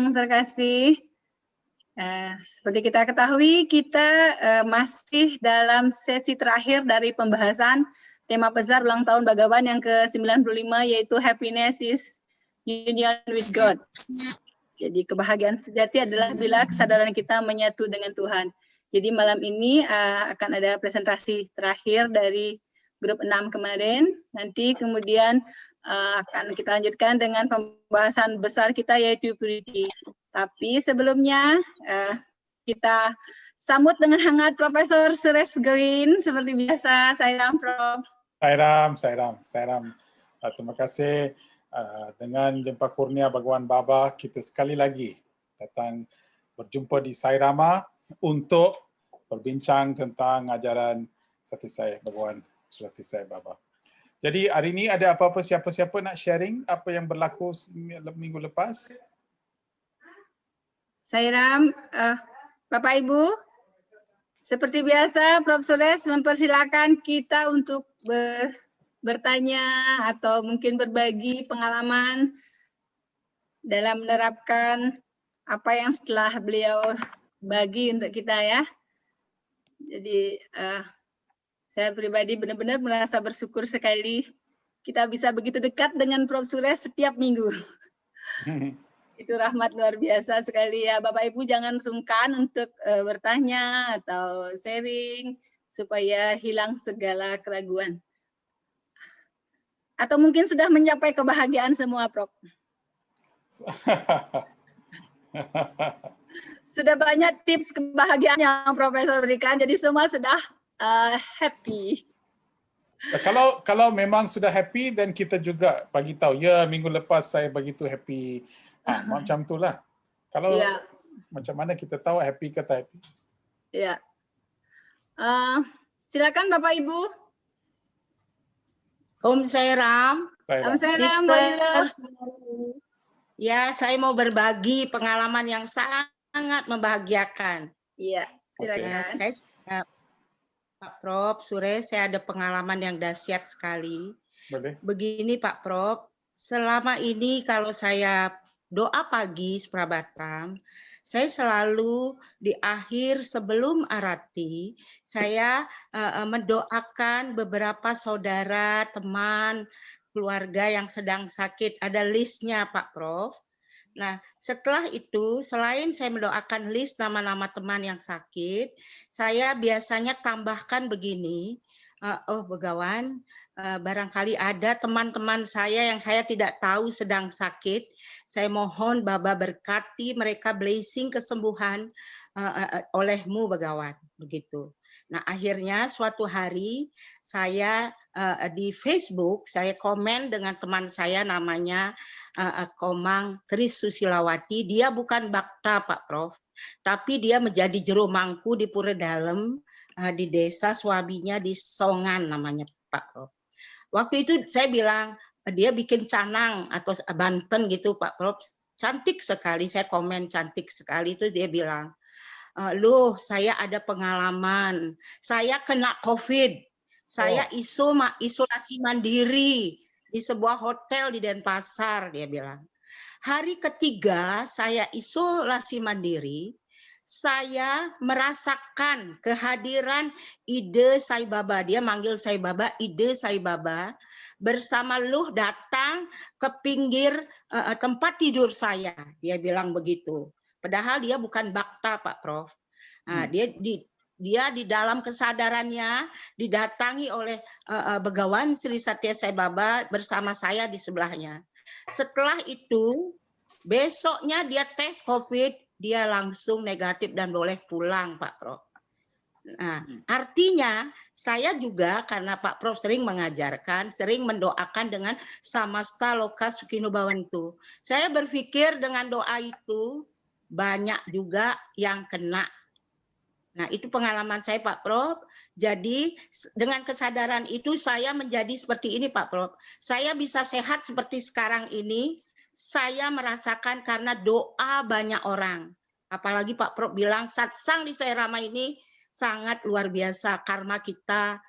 yang terkasih, seperti kita ketahui, kita masih dalam sesi terakhir dari pembahasan tema besar ulang tahun Bhagawan yang ke-95, yaitu Happiness is Union with God. Jadi kebahagiaan sejati adalah bila kesadaran kita menyatu dengan Tuhan. Jadi malam ini akan ada presentasi terakhir dari grup 6 kemarin. Nanti kemudian akan kita lanjutkan dengan pembahasan besar kita, yaitu purity. Tapi sebelumnya kita sambut dengan hangat Profesor Suresh Green seperti biasa. Sairam, Prof. Sairam. Terima kasih. Dengan jempa kurnia Bhagawan Baba, kita sekali lagi datang berjumpa di Sairama untuk berbincang tentang ajaran Satisai Bhagawan Satisai Baba. Jadi hari ini ada apa-apa, siapa-siapa nak sharing apa yang berlaku minggu lepas? Sairam, Bapak Ibu, seperti biasa Prof. Suresh mempersilakan kita untuk bertanya atau mungkin berbagi pengalaman dalam menerapkan apa yang setelah beliau bagi untuk kita ya. Jadi saya pribadi benar-benar merasa bersyukur sekali kita bisa begitu dekat dengan Prof. Suresh setiap minggu. Itu rahmat luar biasa sekali ya. Bapak Ibu jangan sungkan untuk bertanya atau sharing supaya hilang segala keraguan. Atau mungkin sudah mencapai kebahagiaan semua, Prof. Sudah banyak tips kebahagiaan yang Profesor berikan, jadi semua sudah happy. Kalau memang sudah happy, dan kita juga bagi tahu, ya minggu lepas saya begitu happy. Macam itulah. Kalau macam mana kita tahu happy ke tak happy? Ya. Silakan Bapak Ibu. Om Sairam. Om Sairam. Ya, saya mau berbagi pengalaman yang sangat membahagiakan. Iya, silakan. Saya, Pak Prof. Suresh, saya ada pengalaman yang dahsyat sekali. Boleh. Begini Pak Prof, selama ini kalau saya doa pagi Suprabatam, saya selalu di akhir sebelum arati, saya mendoakan beberapa saudara, teman, keluarga yang sedang sakit. Ada listnya Pak Prof. Nah, setelah itu, selain saya mendoakan list nama-nama teman yang sakit, saya biasanya tambahkan begini, Bhagawan, barangkali ada teman-teman saya yang saya tidak tahu sedang sakit, saya mohon Baba berkati mereka, blessing kesembuhan olehmu Bhagawan, begitu. Nah akhirnya suatu hari saya di Facebook, saya komen dengan teman saya namanya Komang Tris Susilawati, dia bukan Bakta Pak Prof, tapi dia menjadi jero mangku di Pura Dalem, di desa suaminya di Songan namanya Pak Prof. Waktu itu saya bilang, dia bikin canang atau Banten gitu Pak Prof, cantik sekali, saya komen cantik sekali, itu dia bilang, loh saya ada pengalaman, saya kena COVID, saya isolasi mandiri di sebuah hotel di Denpasar, dia bilang. Hari ketiga saya isolasi mandiri, saya merasakan kehadiran ide Sai Baba, dia manggil Sai Baba, ide Sai Baba, bersama Luh datang ke pinggir tempat tidur saya, dia bilang begitu. Padahal dia bukan Bakta Pak Prof. Nah, dia di dalam kesadarannya didatangi oleh Begawan Sri Satya Sai Baba bersama saya di sebelahnya. Setelah itu besoknya dia tes COVID, dia langsung negatif dan boleh pulang Pak Prof. Nah, artinya saya juga karena Pak Prof sering mengajarkan, sering mendoakan dengan samasta loka sukino bhavantu. Saya berpikir dengan doa itu banyak juga yang kena. Nah, itu pengalaman saya Pak Prof. Jadi dengan kesadaran itu saya menjadi seperti ini Pak Prof. Saya bisa sehat seperti sekarang ini, saya merasakan karena doa banyak orang. Apalagi Pak Prof bilang satsang di Sairama ini sangat luar biasa, karma kita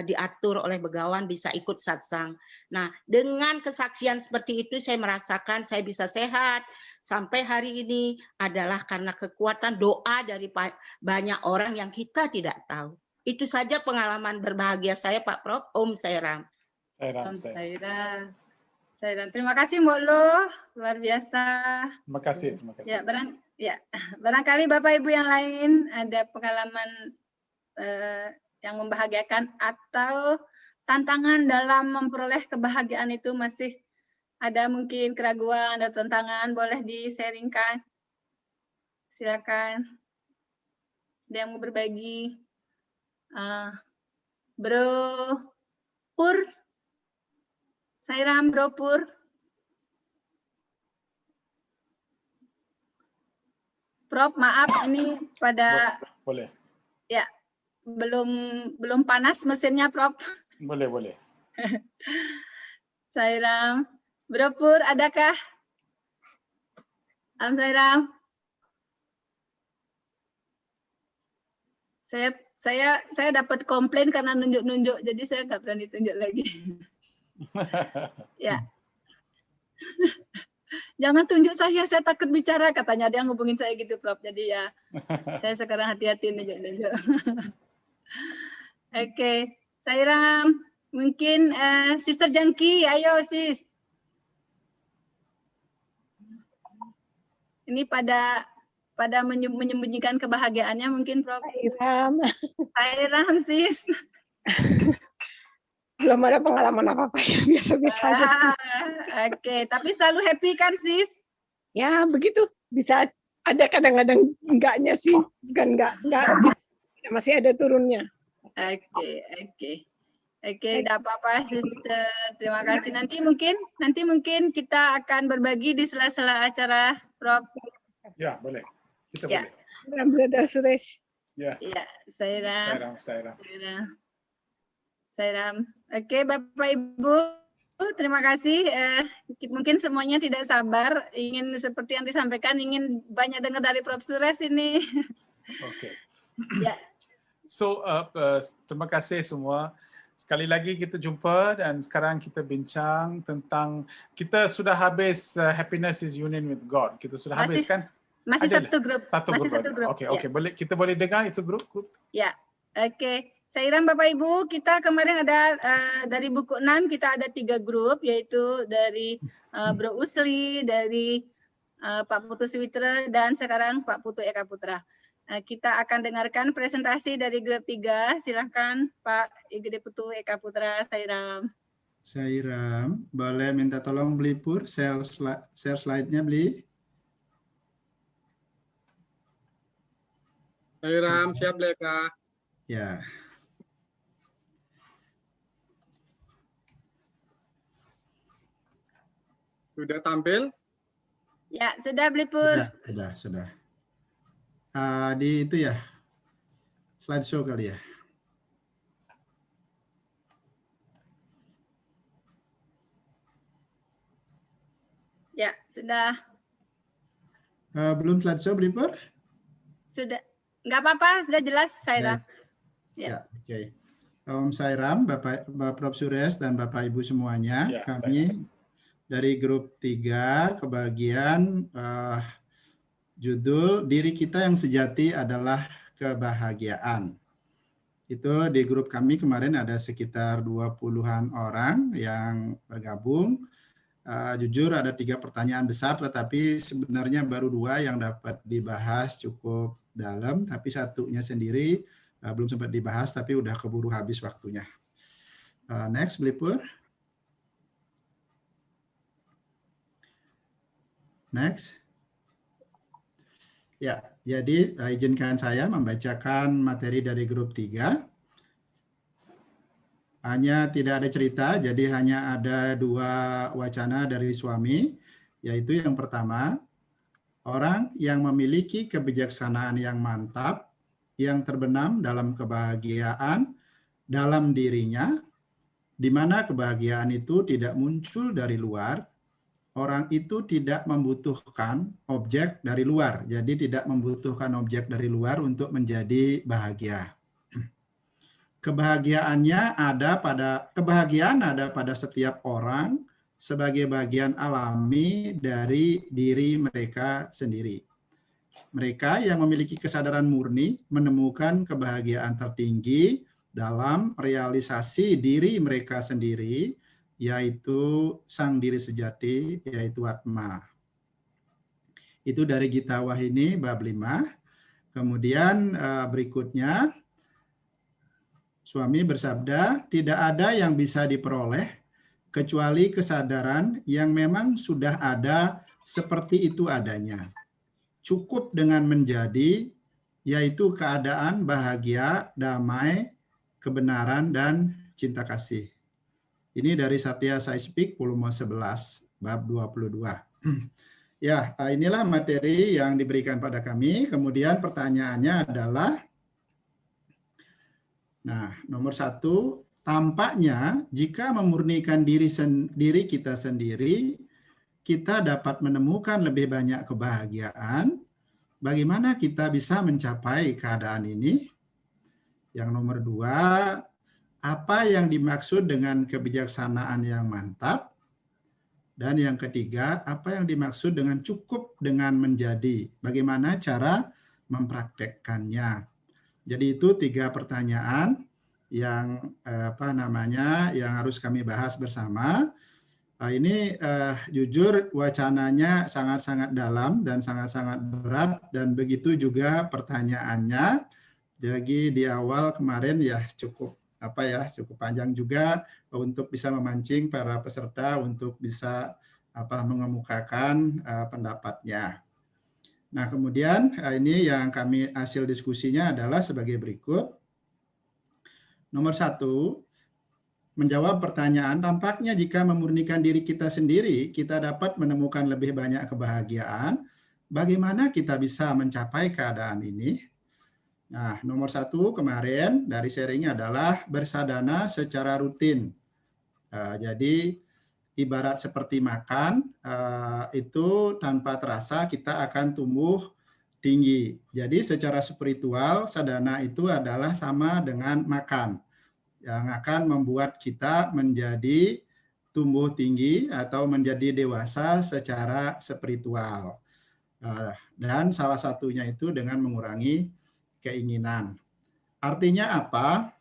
diatur oleh Begawan bisa ikut satsang. Nah, dengan kesaksian seperti itu saya merasakan saya bisa sehat sampai hari ini adalah karena kekuatan doa dari banyak orang yang kita tidak tahu. Itu saja pengalaman berbahagia saya, Pak Prof. Om Sairam. Om Sairam. Terima kasih Mbok Lo, luar biasa. Terima kasih. Ya, barangkali Bapak Ibu yang lain ada pengalaman yang membahagiakan atau tantangan dalam memperoleh kebahagiaan itu, masih ada mungkin keraguan atau tantangan, boleh di-sharingkan. Silakan. Ada yang mau berbagi? Bro Pur, Sairam, Bro Pur. Prof, maaf ini pada boleh. Ya, belum panas mesinnya, Prof. Boleh. Sairam, Bro Pur, adakah? Sairam. Saya dapat komplain karena nunjuk-nunjuk, jadi saya nggak berani tunjuk lagi. Ya. Jangan tunjuk saya takut bicara, katanya. Dia ngubungin saya gitu, Prof. Jadi ya, saya sekarang hati-hati nunjuk-nunjuk. Oke, Sairam, mungkin Sister Jangki, ayo sis. Ini pada menyembunyikan kebahagiaannya mungkin, Prof. Sairam sis. Belum ada pengalaman apa-apa ya, biasa-biasa aja. Oke, tapi selalu happy kan sis? Ya begitu, bisa ada kadang-kadang enggaknya sih, bukan enggak, masih ada turunnya. Oke, tidak apa-apa, Sister. Terima kasih. Nanti mungkin kita akan berbagi di sela-sela acara, Prof. Ya, boleh. Kita ya. boleh. Brother Suresh. Ya. Ya, Sairam. Oke, Bapak Ibu, terima kasih. Mungkin semuanya tidak sabar, ingin seperti yang disampaikan, ingin banyak dengar dari Prof. Suresh ini. Oke. Ya. So, terima kasih semua. Sekali lagi kita jumpa dan sekarang kita bincang tentang, kita sudah habis Happiness is Union with God. Kita sudah habis kan? Masih satu grup. Satu grup. Oke. Boleh, kita boleh dengar itu grup? Ya, oke. Sairam Bapak Ibu, kita kemarin ada dari buku 6 kita ada 3 grup, yaitu dari Bro Usli, dari Pak Putu Switra, dan sekarang Pak Putu Eka Putra. Kita akan dengarkan presentasi dari grup 3. Silakan Pak IGD Putu Eka Putra, Sairam. Sairam, boleh minta tolong beli Pur, share slide-nya beli. Sairam, siap Leka. Ya. Sudah tampil? Ya, sudah beli Pur. Sudah. Di itu ya, slideshow kali ya. Ya, sudah. Belum slideshow beli Pur? Sudah. Nggak apa-apa, sudah jelas Sairam. Ya, oke. Om Sairam, Bapak Prof. Suresh dan Bapak Ibu semuanya, ya, kami dari grup 3 kebagian judul Diri Kita Yang Sejati Adalah Kebahagiaan. Itu di grup kami kemarin ada sekitar 20-an orang yang bergabung. Jujur ada 3 pertanyaan besar, tetapi sebenarnya baru 2 yang dapat dibahas cukup dalam, tapi satunya sendiri belum sempat dibahas, tapi udah keburu habis waktunya. Next, Blipur. Next. Ya, jadi izinkan saya membacakan materi dari grup 3. Hanya tidak ada cerita, jadi hanya ada 2 wacana dari suami, yaitu yang pertama, orang yang memiliki kebijaksanaan yang mantap, yang terbenam dalam kebahagiaan dalam dirinya, di mana kebahagiaan itu tidak muncul dari luar. Orang itu tidak membutuhkan objek dari luar, jadi tidak membutuhkan objek dari luar untuk menjadi bahagia. kebahagiaan ada pada setiap orang sebagai bagian alami dari diri mereka sendiri. Mereka yang memiliki kesadaran murni menemukan kebahagiaan tertinggi dalam realisasi diri mereka sendiri, yaitu sang diri sejati, yaitu Atma. Itu dari Gita Wahini bab 5. Kemudian berikutnya, suami bersabda, tidak ada yang bisa diperoleh kecuali kesadaran yang memang sudah ada seperti itu adanya. Cukup dengan menjadi, yaitu keadaan bahagia, damai, kebenaran, dan cinta kasih. Ini dari Satya Sai Speak, volume 11, bab 22. Ya, inilah materi yang diberikan pada kami. Kemudian pertanyaannya adalah, nah, nomor 1, tampaknya jika memurnikan diri kita sendiri, kita dapat menemukan lebih banyak kebahagiaan. Bagaimana kita bisa mencapai keadaan ini? Yang nomor 2, apa yang dimaksud dengan kebijaksanaan yang mantap? Dan yang ketiga, apa yang dimaksud dengan cukup dengan menjadi? Bagaimana cara mempraktekkannya? Jadi itu 3 pertanyaan yang yang harus kami bahas bersama. Ini jujur wacananya sangat-sangat dalam dan sangat-sangat berat, dan begitu juga pertanyaannya. Jadi di awal kemarin ya cukup panjang juga untuk bisa memancing para peserta untuk bisa mengemukakan pendapatnya. Nah, kemudian ini yang kami hasil diskusinya adalah sebagai berikut. Nomor 1, menjawab pertanyaan, tampaknya jika memurnikan diri kita sendiri, kita dapat menemukan lebih banyak kebahagiaan. Bagaimana kita bisa mencapai keadaan ini? Nah, nomor 1 kemarin dari sharing adalah bersadana secara rutin. Jadi ibarat seperti makan, itu tanpa terasa kita akan tumbuh tinggi. Jadi secara spiritual, sadana itu adalah sama dengan makan, yang akan membuat kita menjadi tumbuh tinggi atau menjadi dewasa secara spiritual. Dan salah satunya itu dengan mengurangi keinginan. Artinya apa?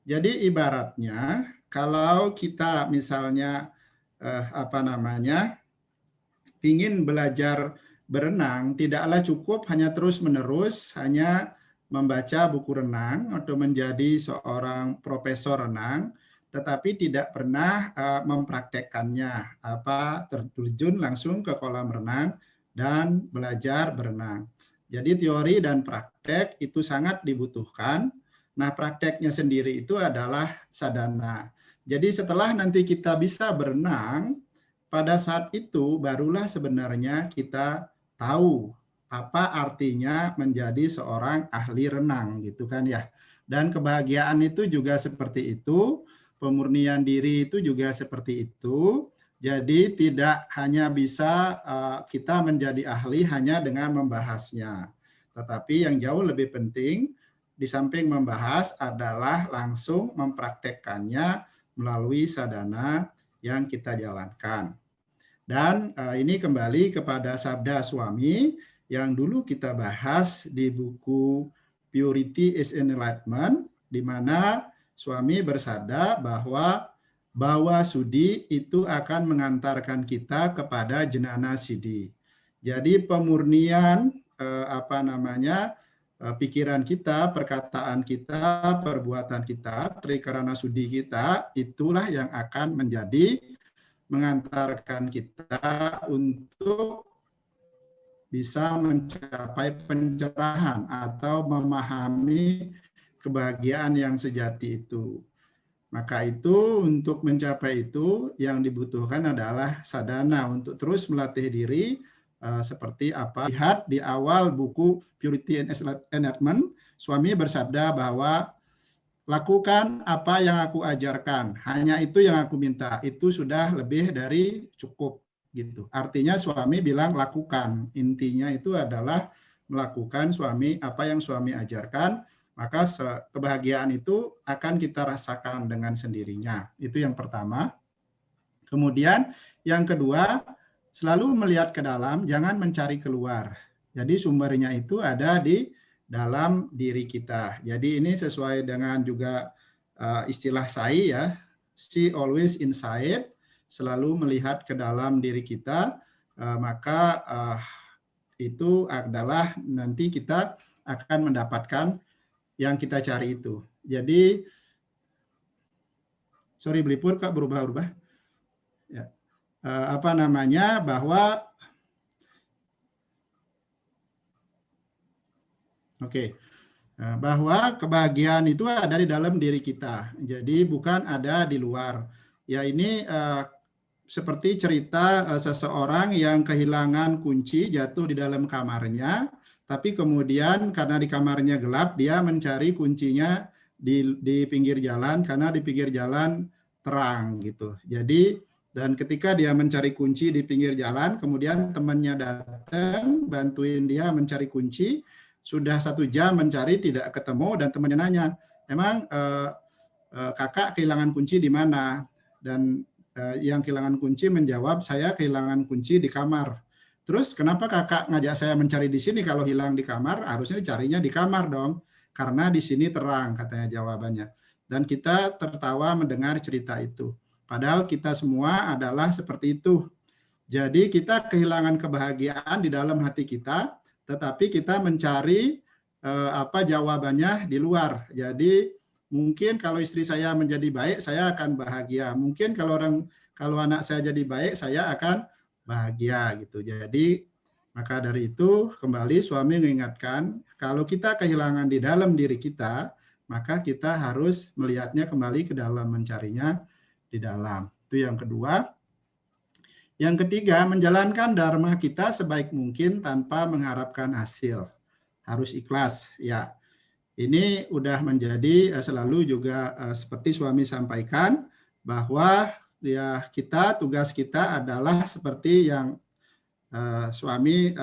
Jadi ibaratnya kalau kita misalnya ingin belajar berenang, tidaklah cukup hanya terus-menerus hanya membaca buku renang atau menjadi seorang profesor renang, tetapi tidak pernah mempraktekkannya, terjun langsung ke kolam renang dan belajar berenang. Jadi teori dan praktek itu sangat dibutuhkan. Nah, prakteknya sendiri itu adalah sadana. Jadi setelah nanti kita bisa berenang, pada saat itu barulah sebenarnya kita tahu apa artinya menjadi seorang ahli renang, gitu kan ya. Dan kebahagiaan itu juga seperti itu, pemurnian diri itu juga seperti itu. Jadi tidak hanya bisa kita menjadi ahli hanya dengan membahasnya. Tetapi yang jauh lebih penting, di samping membahas adalah langsung mempraktekkannya melalui sadana yang kita jalankan. Dan ini kembali kepada sabda suami yang dulu kita bahas di buku Purity is Enlightenment, di mana suami bersabda bahwa sudi itu akan mengantarkan kita kepada jenana siddhi. Jadi pemurnian pikiran kita, perkataan kita, perbuatan kita, trikarana sudi kita, itulah yang akan mengantarkan kita untuk bisa mencapai pencerahan atau memahami kebahagiaan yang sejati itu. Maka itu untuk mencapai itu yang dibutuhkan adalah sadana untuk terus melatih diri seperti apa. Lihat di awal buku Purity and Enlightenment, suami bersabda bahwa lakukan apa yang aku ajarkan, hanya itu yang aku minta, itu sudah lebih dari cukup gitu. Artinya suami bilang lakukan, intinya itu adalah melakukan apa yang suami ajarkan, maka kebahagiaan itu akan kita rasakan dengan sendirinya. Itu yang pertama. Kemudian yang kedua, selalu melihat ke dalam, jangan mencari keluar. Jadi sumbernya itu ada di dalam diri kita. Jadi ini sesuai dengan juga istilah saya ya, see always inside, selalu melihat ke dalam diri kita, maka itu adalah nanti kita akan mendapatkan yang kita cari itu. Jadi, sorry Blipur Kak berubah-ubah. Ya. Bahwa bahwa kebahagiaan itu ada di dalam diri kita. Jadi bukan ada di luar. Ya ini seperti cerita seseorang yang kehilangan kunci, jatuh di dalam kamarnya, tapi kemudian karena di kamarnya gelap, dia mencari kuncinya di pinggir jalan, karena di pinggir jalan terang gitu. Jadi dan ketika dia mencari kunci di pinggir jalan, kemudian temannya datang bantuin dia mencari kunci. Sudah 1 jam mencari tidak ketemu, dan temannya nanya, emang kakak kehilangan kunci di mana? Dan yang kehilangan kunci menjawab, saya kehilangan kunci di kamar. Terus kenapa kakak ngajak saya mencari di sini kalau hilang di kamar? Harusnya dicarinya di kamar dong, karena di sini terang, katanya jawabannya. Dan kita tertawa mendengar cerita itu. Padahal kita semua adalah seperti itu. Jadi kita kehilangan kebahagiaan di dalam hati kita, tetapi kita mencari jawabannya di luar. Jadi mungkin kalau istri saya menjadi baik, saya akan bahagia. Mungkin kalau anak saya jadi baik, saya akan bahagia gitu. Jadi maka dari itu kembali suami mengingatkan, kalau kita kehilangan di dalam diri kita, maka kita harus melihatnya kembali ke dalam, mencarinya di dalam. Itu yang kedua. Yang ketiga, menjalankan dharma kita sebaik mungkin tanpa mengharapkan hasil. Harus ikhlas. Ya, ini udah menjadi selalu juga seperti suami sampaikan, bahwa ya tugas kita adalah seperti yang suami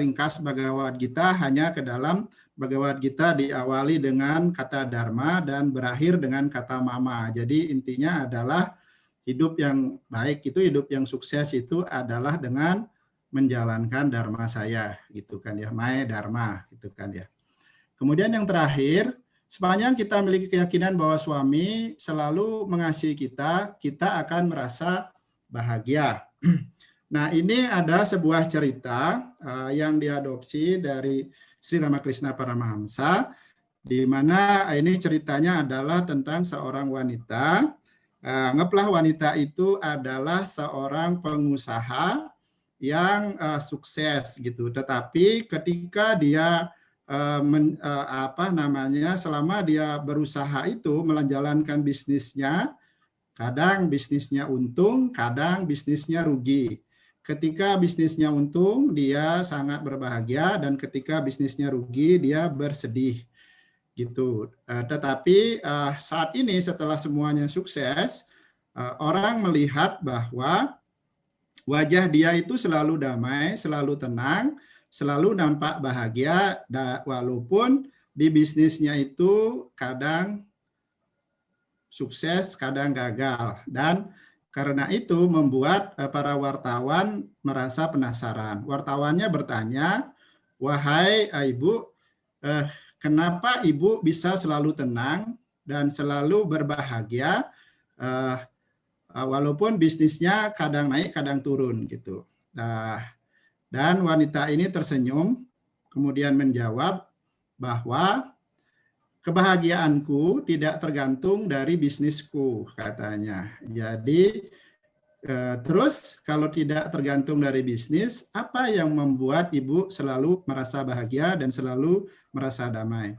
ringkas Bhagavad Gita, hanya ke dalam Bhagavad Gita diawali dengan kata dharma dan berakhir dengan kata mama. Jadi intinya adalah hidup yang baik itu, hidup yang sukses itu adalah dengan menjalankan dharma saya, gitu kan ya, mae dharma, gitu kan ya. Kemudian yang terakhir, sepanjang kita memiliki keyakinan bahwa suami selalu mengasihi kita, kita akan merasa bahagia. Nah, ini ada sebuah cerita yang diadopsi dari Sri Ramakrishna Paramahamsa, di mana ini ceritanya adalah tentang seorang wanita. Anggaplah wanita itu adalah seorang pengusaha yang sukses gitu. Tetapi ketika dia selama dia berusaha itu menjalankan bisnisnya, kadang bisnisnya untung, kadang bisnisnya rugi. Ketika bisnisnya untung, dia sangat berbahagia, dan ketika bisnisnya rugi, dia bersedih. Gitu. Tetapi saat ini setelah semuanya sukses, orang melihat bahwa wajah dia itu selalu damai, selalu tenang, selalu nampak bahagia, walaupun di bisnisnya itu kadang sukses, kadang gagal. Dan karena itu membuat para wartawan merasa penasaran. Wartawannya bertanya, wahai ibu, kenapa ibu bisa selalu tenang dan selalu berbahagia walaupun bisnisnya kadang naik, kadang turun gitu. Dan wanita ini tersenyum, kemudian menjawab bahwa kebahagiaanku tidak tergantung dari bisnisku, katanya. Jadi terus kalau tidak tergantung dari bisnis, apa yang membuat ibu selalu merasa bahagia dan selalu merasa damai?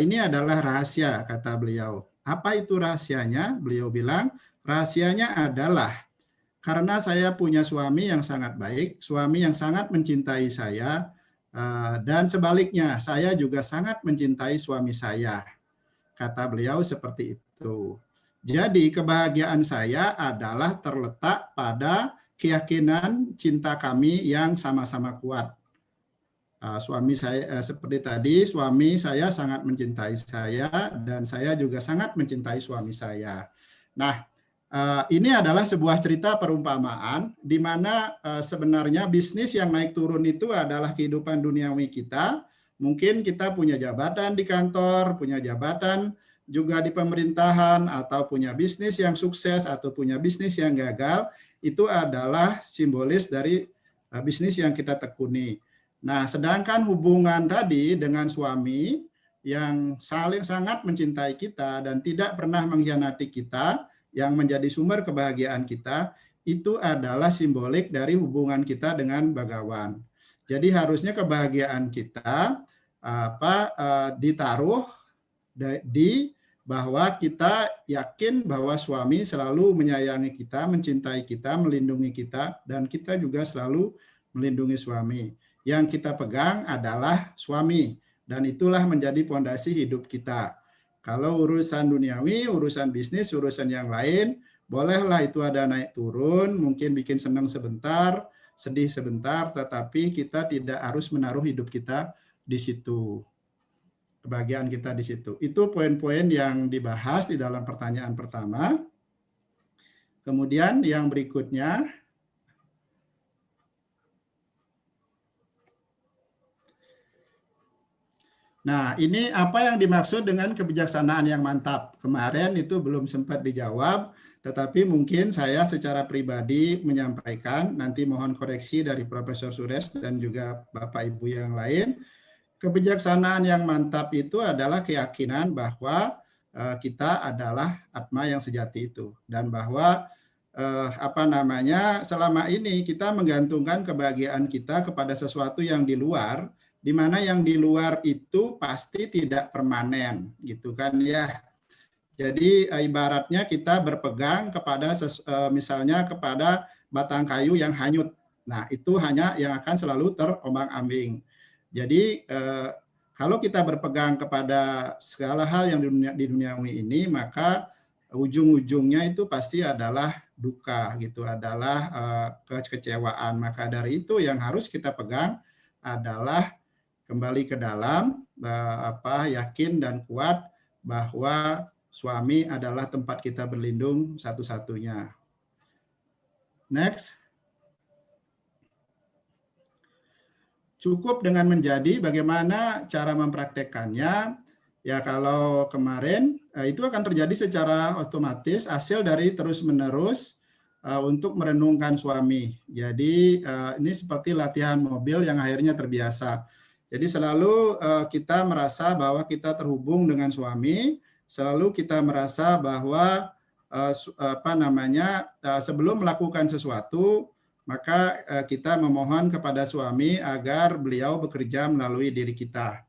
Ini adalah rahasia, kata beliau. Apa itu rahasianya? Beliau bilang, rahasianya adalah karena saya punya suami yang sangat baik, suami yang sangat mencintai saya, dan sebaliknya saya juga sangat mencintai suami saya. Kata beliau seperti itu. Jadi kebahagiaan saya adalah terletak pada keyakinan cinta kami yang sama-sama kuat. Suami saya seperti tadi, suami saya sangat mencintai saya dan saya juga sangat mencintai suami saya. Nah, ini adalah sebuah cerita perumpamaan di mana sebenarnya bisnis yang naik turun itu adalah kehidupan duniawi kita. Mungkin kita punya jabatan di kantor, punya jabatan juga di pemerintahan, atau punya bisnis yang sukses atau punya bisnis yang gagal, itu adalah simbolis dari bisnis yang kita tekuni. Nah, sedangkan hubungan tadi dengan suami yang saling sangat mencintai kita dan tidak pernah mengkhianati kita, yang menjadi sumber kebahagiaan kita, itu adalah simbolik dari hubungan kita dengan Bhagawan. Jadi harusnya kebahagiaan kita ditaruh di bahwa kita yakin bahwa suami selalu menyayangi kita, mencintai kita, melindungi kita, dan kita juga selalu melindungi suami. Yang kita pegang adalah suami, dan itulah menjadi pondasi hidup kita. Kalau urusan duniawi, urusan bisnis, urusan yang lain, bolehlah itu ada naik turun, mungkin bikin senang sebentar, sedih sebentar, tetapi kita tidak harus menaruh hidup kita di situ. Kebahagiaan kita di situ. Itu poin-poin yang dibahas di dalam pertanyaan pertama. Kemudian yang berikutnya, nah, ini apa yang dimaksud dengan kebijaksanaan yang mantap? Kemarin itu belum sempat dijawab, tetapi mungkin saya secara pribadi menyampaikan, nanti mohon koreksi dari Profesor Suresh dan juga Bapak Ibu yang lain. Kebijaksanaan yang mantap itu adalah keyakinan bahwa kita adalah Atma yang sejati itu, dan bahwa selama ini kita menggantungkan kebahagiaan kita kepada sesuatu yang di luar, di mana yang di luar itu pasti tidak permanen, gitu kan ya. Jadi ibaratnya kita berpegang kepada misalnya kepada batang kayu yang hanyut. Nah, itu hanya yang akan selalu terombang-ambing. Jadi kalau kita berpegang kepada segala hal yang di duniawi ini, maka ujung-ujungnya itu pasti adalah duka, gitu, adalah kekecewaan. Maka dari itu yang harus kita pegang adalah kembali ke dalam yakin dan kuat bahwa suami adalah tempat kita berlindung satu-satunya. Next. Cukup dengan menjadi, bagaimana cara mempraktekkannya? Ya, kalau kemarin itu akan terjadi secara otomatis hasil dari terus-menerus untuk merenungkan suami. Jadi ini seperti latihan mobil yang akhirnya terbiasa. Jadi selalu kita merasa bahwa kita terhubung dengan suami, selalu kita merasa bahwa sebelum melakukan sesuatu, maka kita memohon kepada suami agar beliau bekerja melalui diri kita.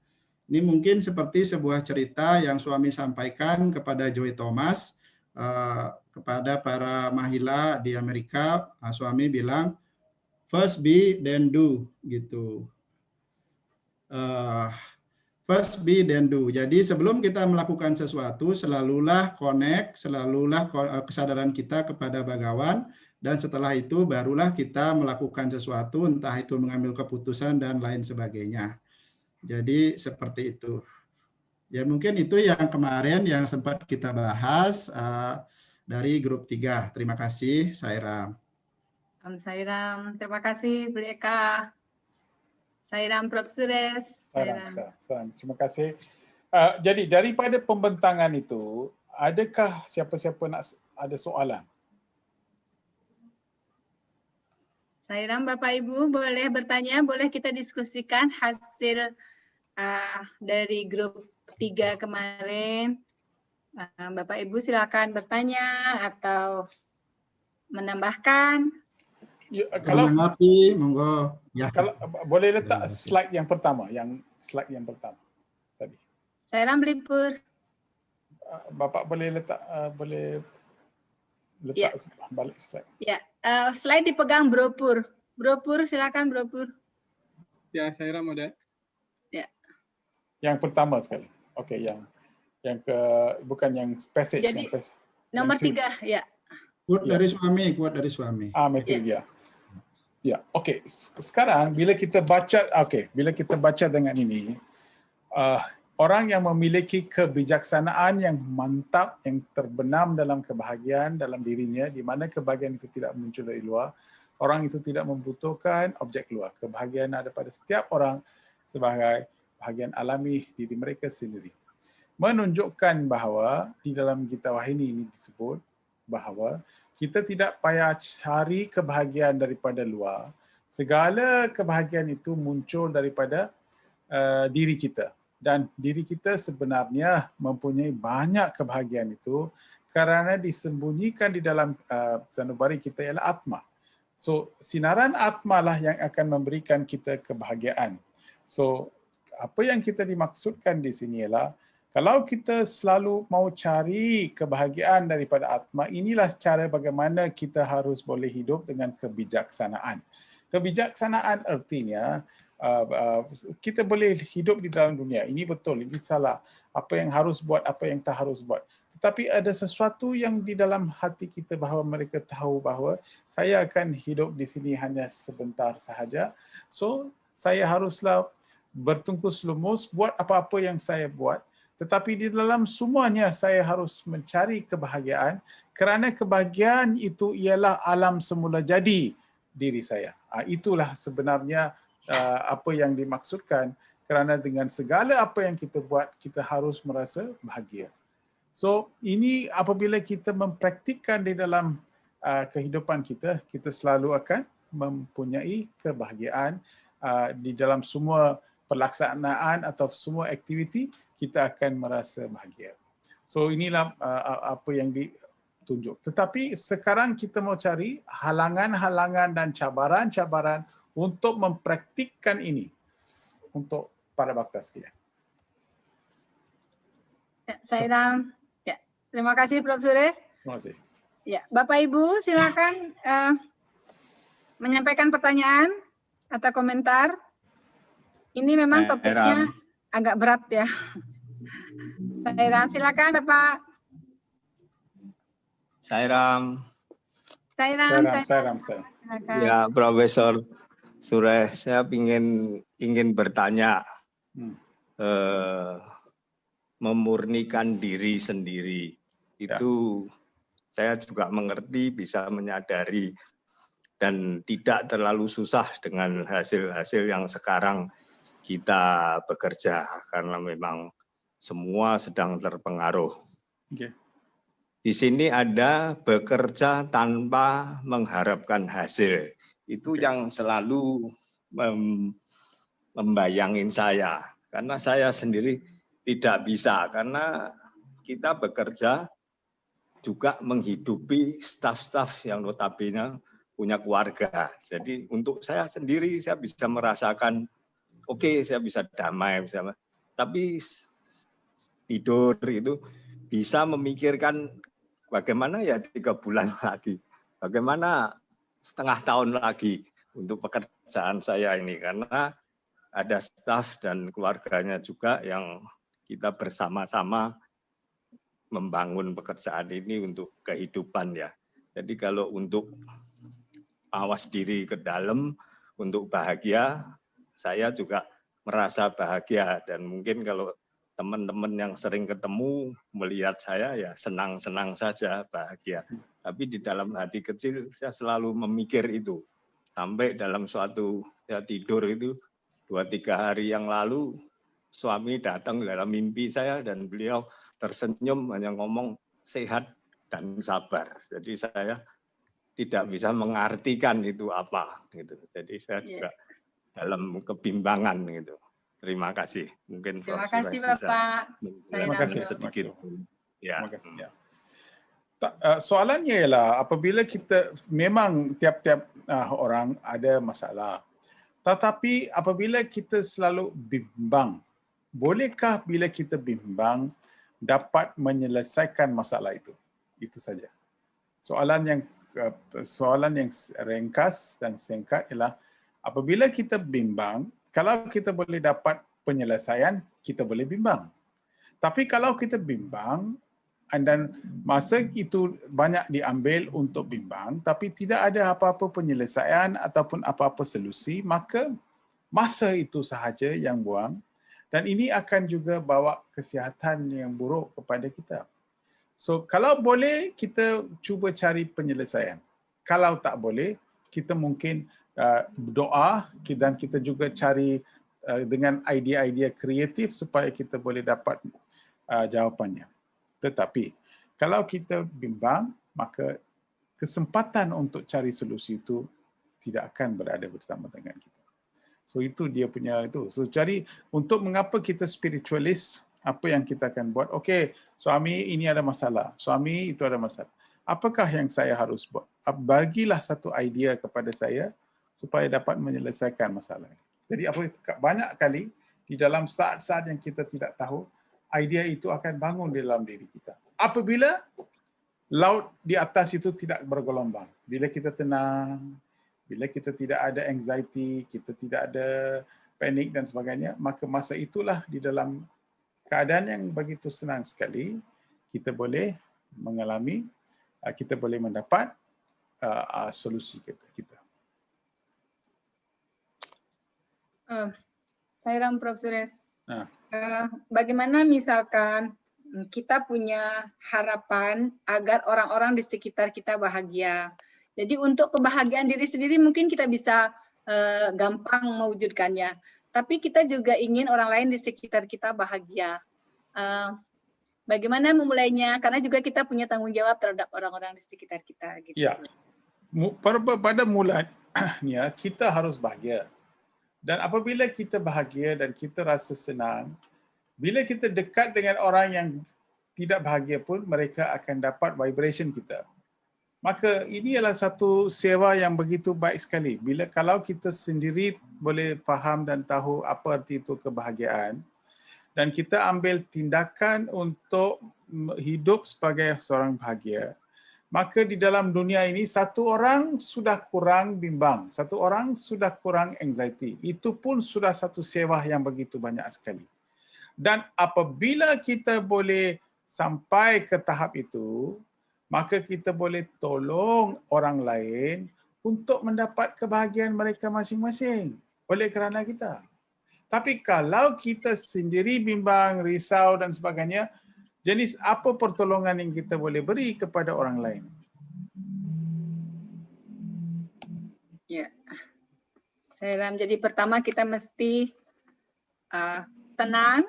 Ini mungkin seperti sebuah cerita yang suami sampaikan kepada Joy Thomas, kepada para mahila di Amerika. Suami bilang, first be then do, gitu. First be then do. Jadi sebelum kita melakukan sesuatu, selalulah connect, selalulah kesadaran kita kepada Bhagawan, dan setelah itu barulah kita melakukan sesuatu, entah itu mengambil keputusan dan lain sebagainya. Jadi seperti itu. Ya, mungkin itu yang kemarin yang sempat kita bahas dari grup 3. Terima kasih, Sairam. Om Sairam, terima kasih Bu Eka. Sairam, Prof. Suresh. Sairam. Terima kasih. Jadi daripada pembentangan itu, adakah siapa-siapa nak ada soalan? Sairam, Bapak Ibu boleh bertanya, boleh kita diskusikan hasil dari grup 3 kemarin. Bapak Ibu silakan bertanya atau menambahkan. Ya, kalau menanggapi, monggo. Ya. Kalau boleh letak slide yang pertama, slide yang pertama tadi. Sairam melipur. Bapak boleh letak Ya. Balik slide. Ya, slide dipegang Bro Pur. Bro Pur, silakan Bro Pur. Ya, Sairam ada. Ya. Yang pertama sekali. Oke, yang bukan yang passage. Jadi, nomor 3, ya. Quote dari suami, quote dari suami. Itu dia. Ya, okey. Sekarang bila kita baca dengan ini, orang yang memiliki kebijaksanaan yang mantap, yang terbenam dalam kebahagiaan dalam dirinya, di mana kebahagiaan itu tidak muncul dari luar, orang itu tidak membutuhkan objek luar. Kebahagiaan ada pada setiap orang sebagai bahagian alami diri mereka sendiri. Menunjukkan bahawa di dalam Gita Wahini ini disebut bahawa kita tidak payah cari kebahagiaan daripada luar. Segala kebahagiaan itu muncul daripada diri kita. Dan diri kita sebenarnya mempunyai banyak kebahagiaan itu kerana disembunyikan di dalam sanubari kita ialah Atma. So, sinaran Atma lah yang akan memberikan kita kebahagiaan. So, apa yang kita dimaksudkan di sini ialah kalau kita selalu mau cari kebahagiaan daripada Atma, inilah cara bagaimana kita harus boleh hidup dengan kebijaksanaan. Kebijaksanaan artinya kita boleh hidup di dalam dunia. Ini betul, ini salah. Apa yang harus buat, apa yang tak harus buat. Tetapi ada sesuatu yang di dalam hati kita bahawa mereka tahu bahawa saya akan hidup di sini hanya sebentar sahaja. So, saya haruslah bertungkus lumus buat apa-apa yang saya buat. Tetapi di dalam semuanya saya harus mencari kebahagiaan kerana kebahagiaan itu ialah alam semula jadi diri saya. Itulah sebenarnya apa yang dimaksudkan kerana dengan segala apa yang kita buat, kita harus merasa bahagia. So, ini apabila kita mempraktikkan di dalam kehidupan kita, kita selalu akan mempunyai kebahagiaan di dalam semua pelaksanaan atau semua aktiviti, kita akan merasa bahagia. So inilah apa yang ditunjuk. Tetapi sekarang kita mau cari halangan-halangan dan cabaran-cabaran untuk mempraktikkan ini untuk para bhakta sekalian. Ya, Sairam. Ya, terima kasih Prof. Suresh. Terima kasih. Ya, Bapak Ibu silakan menyampaikan pertanyaan atau komentar. Ini memang topiknya agak berat ya. Sairam, silakan Bapak. Sairam. Sairam. Ya, Profesor Suresh, saya ingin bertanya, memurnikan diri sendiri itu saya juga mengerti, bisa menyadari dan tidak terlalu susah dengan hasil-hasil yang sekarang kita bekerja karena memang semua sedang terpengaruh. Okay. Di sini ada bekerja tanpa mengharapkan hasil. Itu yang selalu membayangin saya. Karena saya sendiri tidak bisa. Karena kita bekerja juga menghidupi staf-staf yang notabene punya keluarga. Jadi untuk saya sendiri saya bisa merasakan, oke, saya bisa damai. Tapi tidur itu bisa memikirkan bagaimana ya 3 bulan lagi, bagaimana setengah tahun lagi untuk pekerjaan saya ini, karena ada staf dan keluarganya juga yang kita bersama-sama membangun pekerjaan ini untuk kehidupan ya. Jadi kalau untuk awas diri ke dalam untuk bahagia, saya juga merasa bahagia dan mungkin kalau teman-teman yang sering ketemu melihat saya ya senang-senang saja, bahagia. Tapi di dalam hati kecil saya selalu memikir itu. Sampai dalam suatu ya tidur itu 2-3 hari yang lalu suami datang dalam mimpi saya dan beliau tersenyum hanya ngomong sehat dan sabar. Jadi saya tidak bisa mengartikan itu apa gitu. Jadi saya juga dalam kebimbangan gitu. Terima kasih. Mungkin terima kasih Bapak. Terima kasih sedikit. Ya. Terima kasih. Ya. Soalannya ialah apabila kita memang tiap-tiap orang ada masalah. Tetapi apabila kita selalu bimbang, bolehkah bila kita bimbang dapat menyelesaikan masalah itu? Itu saja. Soalan yang ringkas dan singkat ialah apabila kita bimbang, kalau kita boleh dapat penyelesaian, kita boleh bimbang. Tapi kalau kita bimbang, dan masa itu banyak diambil untuk bimbang, tapi tidak ada apa-apa penyelesaian ataupun apa-apa solusi, maka masa itu sahaja yang buang, dan ini akan juga bawa kesihatan yang buruk kepada kita. So kalau boleh kita cuba cari penyelesaian. Kalau tak boleh, kita mungkin doa dan kita juga cari dengan idea-idea kreatif supaya kita boleh dapat jawapannya. Tetapi kalau kita bimbang, maka kesempatan untuk cari solusi itu tidak akan berada bersama dengan kita. So itu dia punya itu. So cari untuk mengapa kita spiritualis, apa yang kita akan buat. Okey, suami ini ada masalah, suami itu ada masalah. Apakah yang saya harus buat? Bagilah satu idea kepada saya supaya dapat menyelesaikan masalah. Jadi banyak kali di dalam saat-saat yang kita tidak tahu, idea itu akan bangun di dalam diri kita. Apabila laut di atas itu tidak bergelombang, bila kita tenang, bila kita tidak ada anxiety, kita tidak ada panik dan sebagainya, maka masa itulah di dalam keadaan yang begitu senang sekali, kita boleh mengalami, kita boleh mendapat solusi kita. Saya Ram Prof. Suresh. Bagaimana misalkan kita punya harapan agar orang-orang di sekitar kita bahagia. Jadi untuk kebahagiaan diri sendiri mungkin kita bisa gampang mewujudkannya. Tapi kita juga ingin orang lain di sekitar kita bahagia. Bagaimana memulainya? Karena juga kita punya tanggung jawab terhadap orang-orang di sekitar kita. Gitu. Ya, pada mulanya kita harus bahagia. Dan apabila kita bahagia dan kita rasa senang, bila kita dekat dengan orang yang tidak bahagia pun, mereka akan dapat vibration kita. Maka ini adalah satu sewa yang begitu baik sekali. Kalau kita sendiri boleh faham dan tahu apa arti itu kebahagiaan, dan kita ambil tindakan untuk hidup sebagai seorang bahagia, maka di dalam dunia ini satu orang sudah kurang bimbang, satu orang sudah kurang anxiety. Itu pun sudah satu sewa yang begitu banyak sekali. Dan apabila kita boleh sampai ke tahap itu, maka kita boleh tolong orang lain untuk mendapat kebahagiaan mereka masing-masing oleh kerana kita. Tapi kalau kita sendiri bimbang, risau dan sebagainya, jenis apa pertolongan yang kita boleh beri kepada orang lain? Ya, saya Ram. Jadi pertama kita mesti tenang,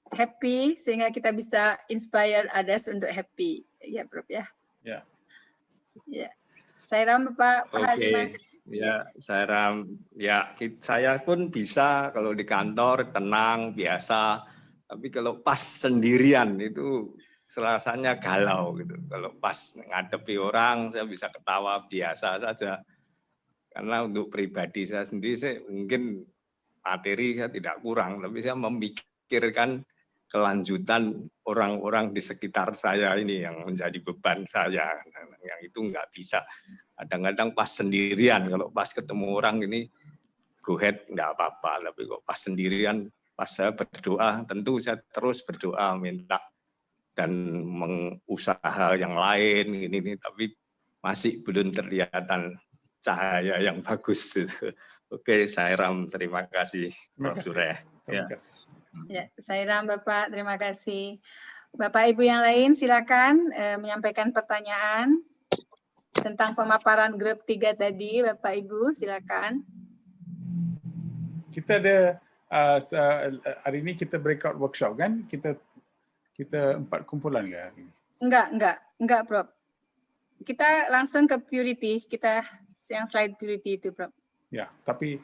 happy, sehingga kita bisa inspire others untuk happy. Ya, Prof. Ya. Ya. Ya. Saya Ram, Bapak. Oke. Ya, saya Ram. Ya, saya pun bisa kalau di kantor tenang, biasa. Tapi kalau pas sendirian itu rasanya galau gitu. Kalau pas ngadepi orang saya bisa ketawa biasa saja. Karena untuk pribadi saya sendiri mungkin materi saya tidak kurang, tapi saya memikirkan kelanjutan orang-orang di sekitar saya ini yang menjadi beban saya. Yang itu nggak bisa. Kadang-kadang pas sendirian, kalau pas ketemu orang ini go ahead nggak apa-apa, tapi kok pas sendirian, pas saya berdoa, tentu saya terus berdoa minta dan mengusaha yang lain ini, tapi masih belum terlihatan cahaya yang bagus. Oke, saya Ram, terima kasih, Prof. Suresh. Terima kasih. Ya, saya Ram, Bapak, terima kasih. Bapak Ibu yang lain silakan menyampaikan pertanyaan tentang pemaparan grup 3 tadi. Bapak Ibu silakan. Kita ada hari ini kita breakout workshop kan? Kita 4 kumpulan ke hari ini? Enggak, Prof. Kita langsung ke purity, kita yang slide purity itu, Prof. Ya, tapi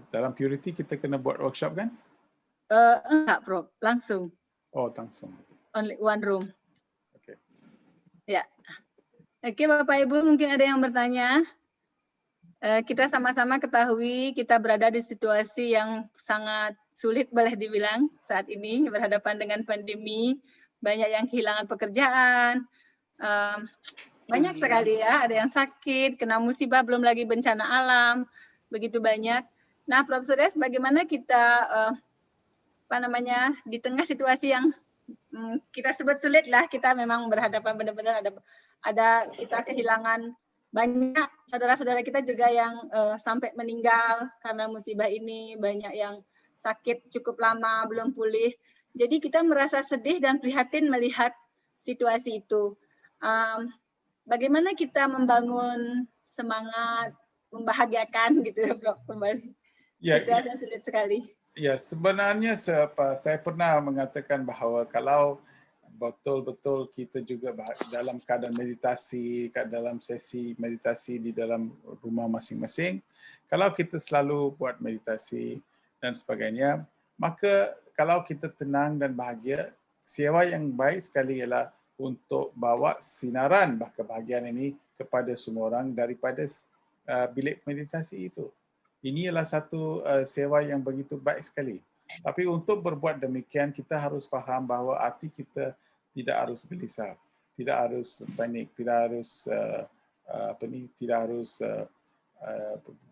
dalam purity kita kena buat workshop kan? Enggak, Prof. Langsung. Oh, langsung. Only one room. Oke. Ya. Oke, Bapak Ibu mungkin ada yang bertanya. Kita sama-sama ketahui kita berada di situasi yang sangat sulit boleh dibilang saat ini, berhadapan dengan pandemi, banyak yang kehilangan pekerjaan, banyak sekali ya, ada yang sakit, kena musibah, belum lagi bencana alam, begitu banyak. Nah, Prof. Suresh, bagaimana kita di tengah situasi yang kita sebut sulit lah, kita memang berhadapan benar-benar ada kita kehilangan banyak saudara-saudara kita juga yang sampai meninggal karena musibah ini, banyak yang sakit cukup lama belum pulih. Jadi kita merasa sedih dan prihatin melihat situasi itu. Bagaimana kita membangun semangat, membahagiakan gitu kembali. Ya, Situasi sulit sekali. Ya, sebenarnya saya pernah mengatakan bahawa kalau betul-betul kita juga dalam keadaan meditasi, dalam sesi meditasi di dalam rumah masing-masing, kalau kita selalu buat meditasi dan sebagainya, maka kalau kita tenang dan bahagia, sewa yang baik sekali ialah untuk bawa sinaran kebahagiaan ini kepada semua orang daripada bilik meditasi itu. Ini adalah satu sewa yang begitu baik sekali. Tapi untuk berbuat demikian, kita harus faham bahawa hati kita tidak harus gelisah, tidak harus panik, tidak harus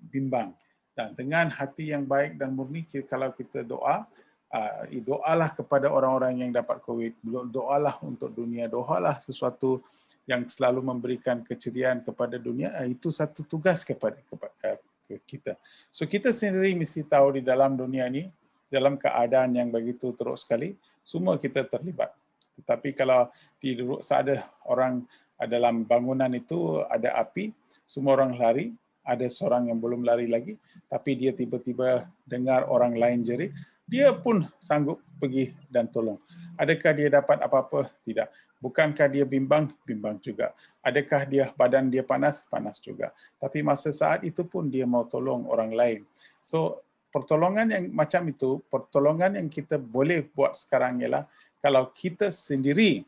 bimbang. Dan dengan hati yang baik dan murni, kalau kita doalah kepada orang-orang yang dapat COVID, doalah untuk dunia, doalah sesuatu yang selalu memberikan keceriaan kepada dunia. Itu satu tugas kepada kita. So kita sendiri mesti tahu di dalam dunia ini, dalam keadaan yang begitu teruk sekali, semua kita terlibat. Tetapi kalau ada orang dalam bangunan itu ada api, semua orang lari, ada seorang yang belum lari lagi, tapi dia tiba-tiba dengar orang lain jerit, dia pun sanggup pergi dan tolong. Adakah dia dapat apa-apa? Tidak. Bukankah dia bimbang? Bimbang juga. Adakah badan dia panas? Panas juga. Tapi masa saat itu pun dia mau tolong orang lain. So, pertolongan yang macam itu, pertolongan yang kita boleh buat sekarang ialah kalau kita sendiri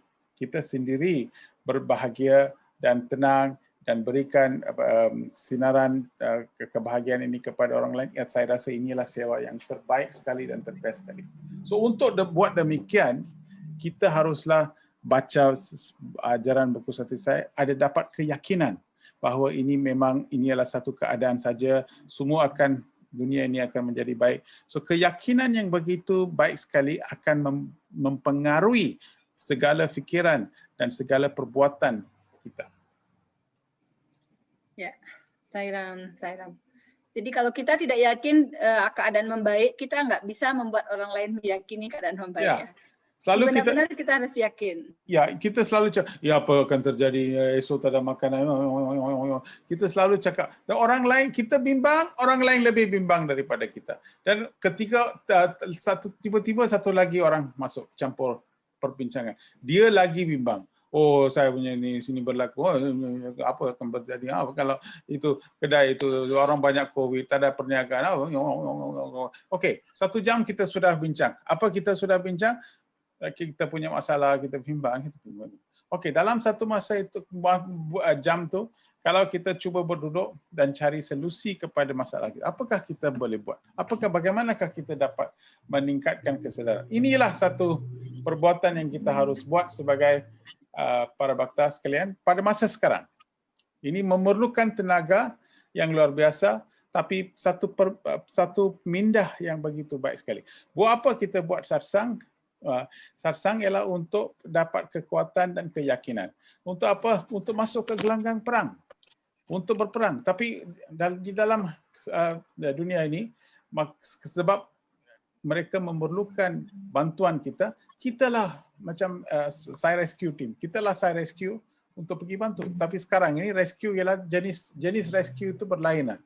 berbahagia dan tenang dan berikan sinaran kebahagiaan ini kepada orang lain, saya rasa inilah sewa yang terbaik sekali dan terbest sekali. So, untuk buat demikian, kita haruslah baca ajaran buku Sati saya, ada dapat keyakinan bahawa ini adalah satu keadaan saja, dunia ini akan menjadi baik. So keyakinan yang begitu baik sekali akan mempengaruhi segala fikiran dan segala perbuatan kita. Ya, Sairam. Jadi kalau kita tidak yakin keadaan membaik, kita nggak bisa membuat orang lain meyakini keadaan membaik. Ya. Selalu benar-benar kita harus yakin. Ya, kita selalu cakap, ya apa akan terjadi esok tak ada makanan. Kita selalu cakap, dan orang lain kita bimbang, orang lain lebih bimbang daripada kita. Dan ketika tiba-tiba satu lagi orang masuk campur perbincangan, dia lagi bimbang. Oh, saya punya ini sini berlaku. Oh, apa akan terjadi? Kalau itu kedai itu orang banyak COVID, tak ada perniagaan. Okey, 1 jam kita sudah bincang. Apa kita sudah bincang? Kita punya masalah, kita bimbang. Okey, dalam satu masa itu, jam tu, kalau kita cuba berduduk dan cari solusi kepada masalah kita, apakah kita boleh buat? Bagaimanakah kita dapat meningkatkan kesedaran? Inilah satu perbuatan yang kita harus buat sebagai para bakta sekalian pada masa sekarang. Ini memerlukan tenaga yang luar biasa, tapi satu mindah yang begitu baik sekali. Buat apa kita buat satsang? Satsang ialah untuk dapat kekuatan dan keyakinan. Untuk apa? Untuk masuk ke gelanggang perang. Untuk berperang. Tapi di dalam dunia ini, sebab mereka memerlukan bantuan kita, kitalah macam Sai Rescue Team. Kitalah Sai Rescue untuk pergi bantu. Tapi sekarang ini rescue ialah jenis rescue itu berlainan.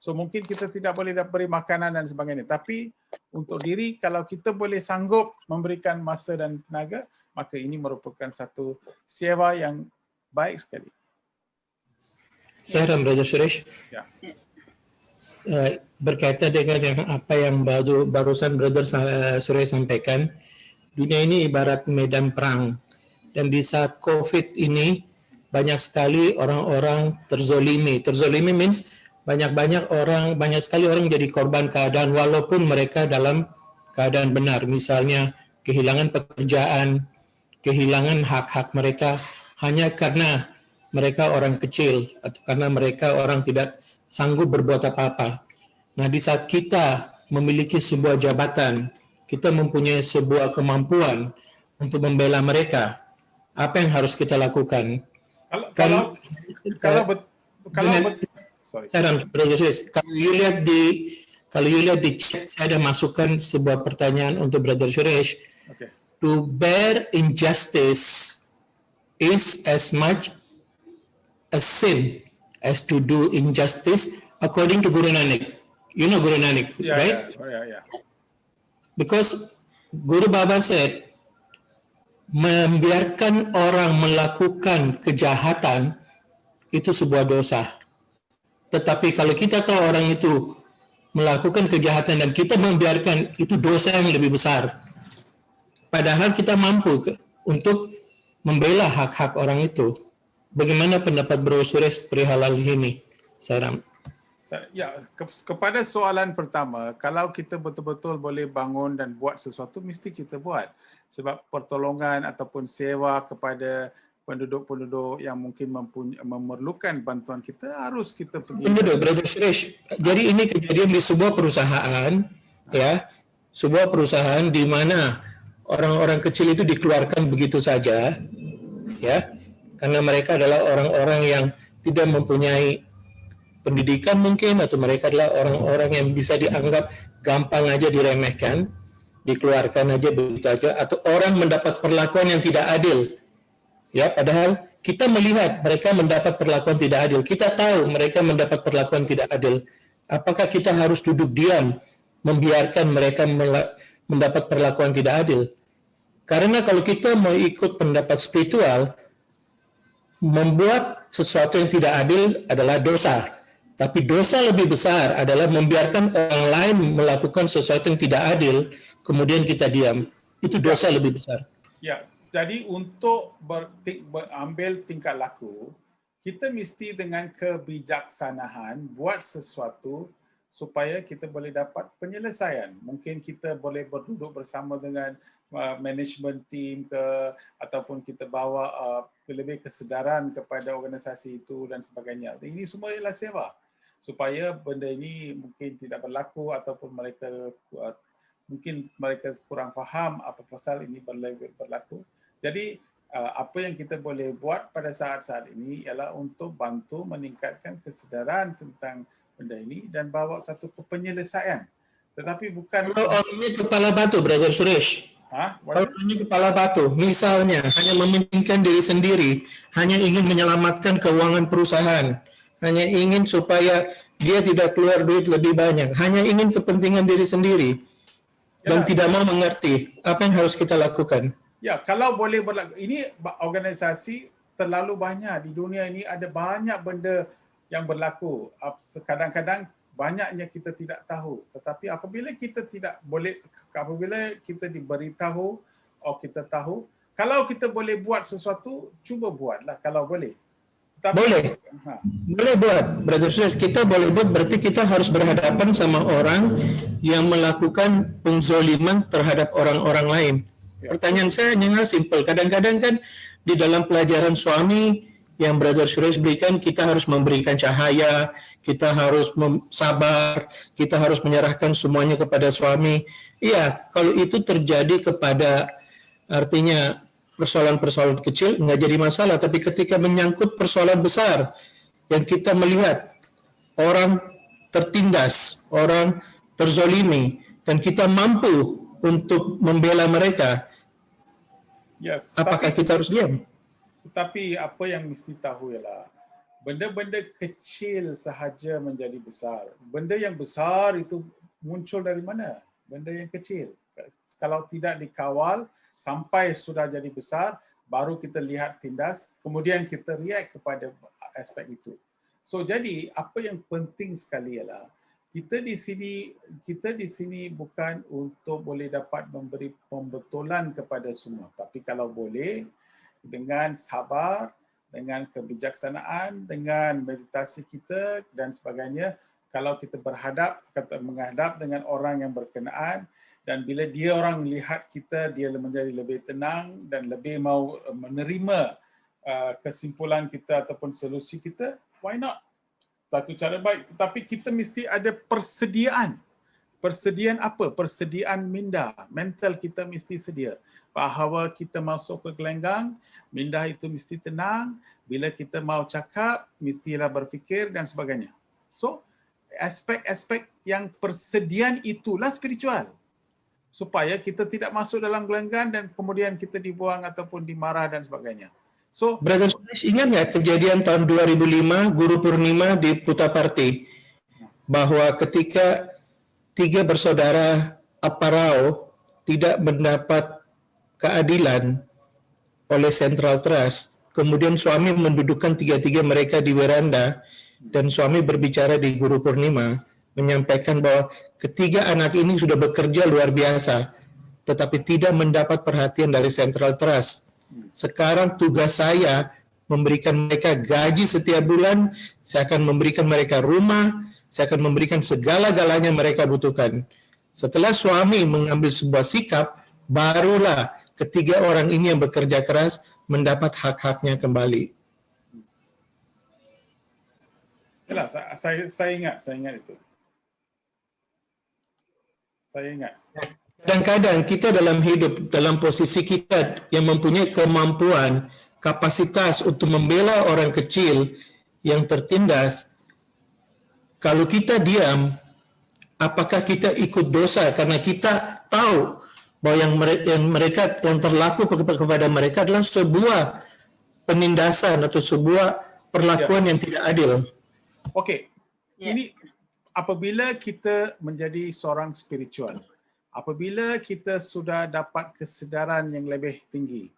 So mungkin kita tidak boleh beri makanan dan sebagainya. Tapi untuk diri, kalau kita boleh sanggup memberikan masa dan tenaga, maka ini merupakan satu sewa yang baik sekali. Saya Brother Suresh. Ya. Berkaitan dengan apa yang barusan Brother Suresh sampaikan, dunia ini ibarat medan perang. Dan di saat COVID ini, banyak sekali orang-orang terzolimi. Terzolimi means banyak sekali orang jadi korban keadaan walaupun mereka dalam keadaan benar. Misalnya kehilangan pekerjaan, kehilangan hak-hak mereka hanya karena mereka orang kecil atau karena mereka orang tidak sanggup berbuat apa-apa. Nah, di saat kita memiliki sebuah jabatan, kita mempunyai sebuah kemampuan, untuk membela mereka, apa yang harus kita lakukan? Kalau kalau you lihat di chat, saya ada masukkan sebuah pertanyaan untuk Brother Suresh. Okay. To bear injustice is as much a sin as to do injustice, according to Guru Nanak. You know Guru Nanak, right? Yeah. Because Guru Baba said, membiarkan orang melakukan kejahatan itu sebuah dosa. Tetapi kalau kita tahu orang itu melakukan kejahatan dan kita membiarkan, itu dosa yang lebih besar. Padahal kita mampu untuk membela hak-hak orang itu. Bagaimana pendapat Bro Suresh perihal hal ini? Sairam. Ya, kepada soalan pertama, kalau kita betul-betul boleh bangun dan buat sesuatu, mesti kita buat. Sebab pertolongan ataupun sewa kepada penduduk-penduduk yang mungkin memerlukan bantuan kita, harus kita pergi. Penduduk, Brother Suresh. Jadi ini kejadian di sebuah perusahaan, ya, sebuah perusahaan di mana orang-orang kecil itu dikeluarkan begitu saja, ya, karena mereka adalah orang-orang yang tidak mempunyai pendidikan mungkin, atau mereka adalah orang-orang yang bisa dianggap gampang aja diremehkan, dikeluarkan aja begitu aja, atau orang mendapat perlakuan yang tidak adil. Ya, padahal kita melihat mereka mendapat perlakuan tidak adil. Kita tahu mereka mendapat perlakuan tidak adil. Apakah kita harus duduk diam membiarkan mereka mendapat perlakuan tidak adil? Karena kalau kita mau ikut pendapat spiritual, membuat sesuatu yang tidak adil adalah dosa. Tapi dosa lebih besar adalah membiarkan orang lain melakukan sesuatu yang tidak adil, kemudian kita diam. Itu dosa lebih besar. Ya, jadi untuk ambil tingkah laku, kita mesti dengan kebijaksanaan buat sesuatu supaya kita boleh dapat penyelesaian. Mungkin kita boleh berduduk bersama dengan management team ataupun kita bawa lebih kesedaran kepada organisasi itu dan sebagainya. Ini semua ialah sewa supaya benda ini mungkin tidak berlaku ataupun mereka kurang faham apa pasal ini berlaku. Jadi apa yang kita boleh buat pada saat-saat ini ialah untuk bantu meningkatkan kesedaran tentang benda ini dan bawa satu penyelesaian. Tetapi bukan kalau ini kepala batu, Brother Suresh. Kalau ini kepala batu, misalnya hanya mementingkan diri sendiri, hanya ingin menyelamatkan keuangan perusahaan, hanya ingin supaya dia tidak keluar duit lebih banyak, hanya ingin kepentingan diri sendiri, dan tidak mau mengerti apa yang harus kita lakukan. Ya, kalau boleh berlaku, ini organisasi terlalu banyak di dunia ini, ada banyak benda yang berlaku. Kadang-kadang banyaknya kita tidak tahu. Tetapi apabila kita diberitahu, kita tahu, kalau kita boleh buat sesuatu, cuba buatlah kalau boleh. Boleh buat, Brother Suresh. Kita boleh buat, berarti kita harus berhadapan sama orang yang melakukan penzoliman terhadap orang-orang lain. Pertanyaan saya hanya simpel. Kadang-kadang kan di dalam pelajaran suami yang Brother Suresh berikan, kita harus memberikan cahaya, kita harus sabar, kita harus menyerahkan semuanya kepada suami. Iya, kalau itu terjadi kepada, artinya persoalan-persoalan kecil nggak jadi masalah, tapi ketika menyangkut persoalan besar yang kita melihat orang tertindas, orang terzolimi, dan kita mampu untuk membela mereka, apakah kita harus diam? Tetapi apa yang mesti tahu ialah benda-benda kecil sahaja menjadi besar. Benda yang besar itu muncul dari mana? Benda yang kecil. Kalau tidak dikawal sampai sudah jadi besar, baru kita lihat tindas, kemudian kita react kepada aspek itu. So jadi apa yang penting sekali ialah kita di sini bukan untuk boleh dapat memberi pembetulan kepada semua, tapi kalau boleh dengan sabar, dengan kebijaksanaan, dengan meditasi kita dan sebagainya, kalau kita menghadap dengan orang yang berkenaan, dan bila dia orang lihat kita, dia menjadi lebih tenang dan lebih mau menerima kesimpulan kita ataupun solusi kita, why not? Satu cara baik. Tetapi kita mesti ada persediaan Persediaan apa? Persediaan minda. Mental kita mesti sedia. Bahawa kita masuk ke gelanggang, minda itu mesti tenang. Bila kita mau cakap, mestilah berfikir dan sebagainya. So, aspek-aspek yang persediaan itulah spiritual. Supaya kita tidak masuk dalam gelanggang dan kemudian kita dibuang ataupun dimarah dan sebagainya. So, Brother Suresh, ingat nggak kejadian tahun 2005 Guru Purnima di Puttaparthi, bahwa ketika 3 bersaudara Apparao tidak mendapat keadilan oleh Central Trust, kemudian suami mendudukkan 3 mereka di veranda, dan suami berbicara di Guru Purnima, menyampaikan bahwa ketiga anak ini sudah bekerja luar biasa, tetapi tidak mendapat perhatian dari Central Trust. Sekarang tugas saya memberikan mereka gaji setiap bulan, saya akan memberikan mereka rumah, saya akan memberikan segala-galanya mereka butuhkan. Setelah suami mengambil sebuah sikap, barulah ketiga orang ini yang bekerja keras mendapat hak-haknya kembali. yalah, saya ingat itu. Saya ingat. Kadang-kadang kita dalam hidup, dalam posisi kita yang mempunyai kemampuan, kapasitas untuk membela orang kecil yang tertindas, kalau kita diam, apakah kita ikut dosa karena kita tahu bahwa yang terlaku kepada mereka adalah sebuah penindasan atau sebuah perlakuan yang tidak adil. Okey. Ini apabila kita menjadi seorang spiritual, apabila kita sudah dapat kesedaran yang lebih tinggi,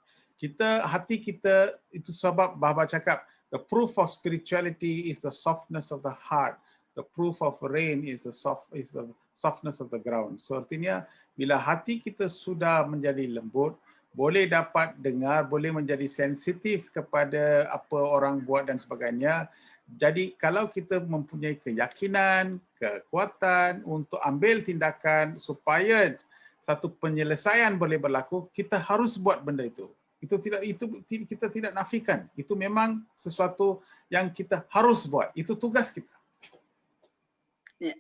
hati kita, itu sebab Baba cakap, the proof of spirituality is the softness of the heart. The proof of rain is the softness of the ground. So artinya bila hati kita sudah menjadi lembut, boleh dapat dengar, boleh menjadi sensitif kepada apa orang buat dan sebagainya. Jadi kalau kita mempunyai keyakinan, kekuatan untuk ambil tindakan supaya satu penyelesaian boleh berlaku, kita harus buat benda itu. Itu kita tidak nafikan. Itu memang sesuatu yang kita harus buat. Itu tugas kita. Ya,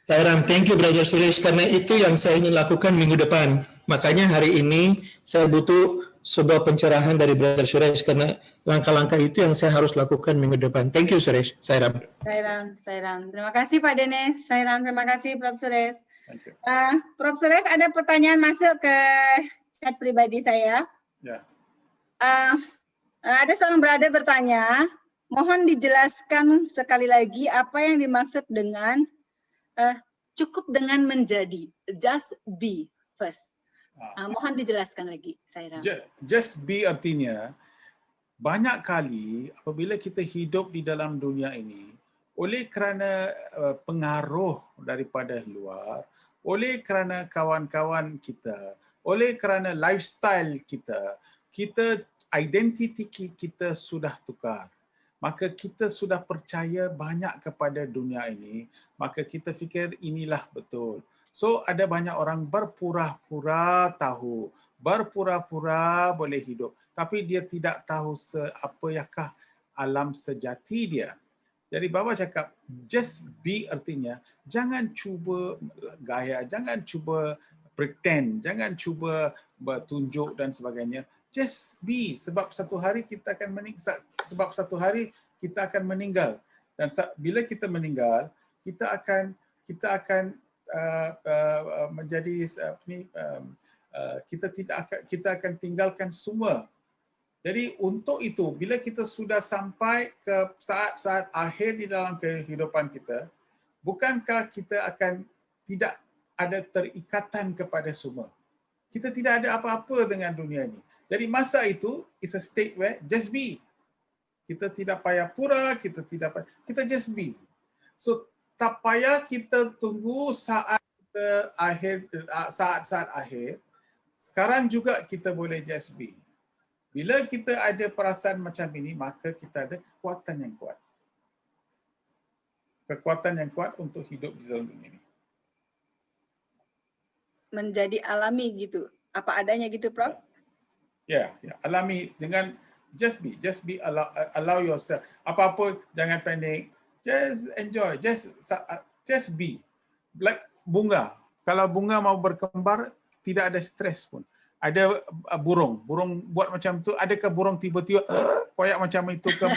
Sairam, thank you Brother Suresh, karena itu yang saya ingin lakukan minggu depan. Makanya hari ini saya butuh sebuah pencerahan dari Brother Suresh, karena langkah-langkah itu yang saya harus lakukan minggu depan. Thank you Suresh. Sairam. Terima kasih Pak Dene. Sairam, terima kasih Prof. Suresh. Thank you. Prof. Suresh, ada pertanyaan masuk ke chat pribadi saya. Ya. Ada seorang brother bertanya, mohon dijelaskan sekali lagi apa yang dimaksud dengan cukup dengan menjadi, just be first. Mohon dijelaskan lagi, Sairam. Just be artinya, banyak kali apabila kita hidup di dalam dunia ini, oleh kerana pengaruh daripada luar, oleh kerana kawan-kawan kita, oleh kerana lifestyle kita, identiti kita sudah tukar. Maka kita sudah percaya banyak kepada dunia ini, maka kita fikir inilah betul. So ada banyak orang berpura-pura tahu, berpura-pura boleh hidup, tapi dia tidak tahu apakah alam sejati dia. Jadi Baba cakap, just be artinya, jangan cuba gaya, jangan cuba pretend, jangan cuba bertunjuk dan sebagainya. Just be, sebab satu hari kita akan meninggal, dan bila kita meninggal, kita akan menjadi kita akan tinggalkan semua. Jadi untuk itu, bila kita sudah sampai ke saat-saat akhir di dalam kehidupan kita, bukankah kita akan tidak ada terikatan kepada semua? Kita tidak ada apa-apa dengan dunia ini. Jadi masa itu is a state where just be. Kita tidak payah pura, kita just be. So tak payah kita tunggu saat akhir. Sekarang juga kita boleh just be. Bila kita ada perasaan macam ini, maka kita ada kekuatan yang kuat. Kekuatan yang kuat untuk hidup di dalam dunia ini. Menjadi alami gitu. Apa adanya gitu, Prof? Ya, alami dengan just be, allow yourself. Apa-apa jangan panik, just enjoy, just be. like bunga. Kalau bunga mau berkembar, tidak ada stres pun. Ada burung buat macam tu. Adakah burung tiba-tiba koyak macam itu ke?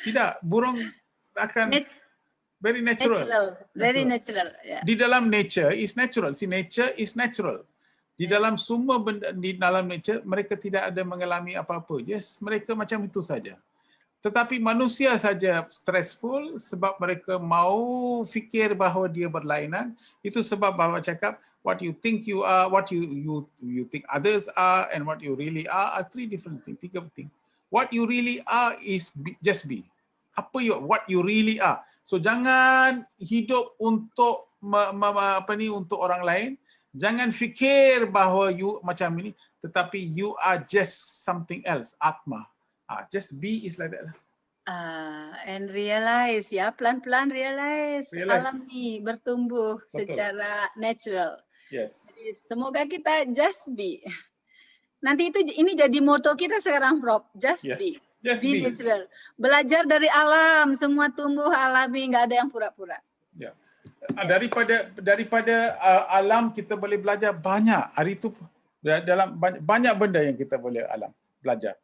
Tidak, burung akan very natural. Very natural. Yeah. Di dalam nature is natural. Si nature is natural. Di dalam semua benda di dalam nature mereka tidak ada mengalami apa-apa. Yes, mereka macam itu saja. Tetapi manusia saja stressful sebab mereka mau fikir bahawa dia berlainan. Itu sebab bahawa cakap what you think you are, what you think others are, and what you really are three different things, tiga things. What you really are is just be. What you really are. So jangan hidup untuk untuk orang lain. Jangan fikir bahawa you macam ini, tetapi you are just something else, atma. Just be is like that. And realize ya, pelan-pelan realize. Alami, bertumbuh secara natural. Yes. Jadi, semoga kita just be. Nanti ini jadi moto kita sekarang, Prof. Just be. Just be be. natural. Belajar dari alam, semua tumbuh alami, nggak ada yang pura-pura. Ya. Daripada alam kita boleh belajar banyak. Hari itu dalam banyak benda yang kita boleh belajar.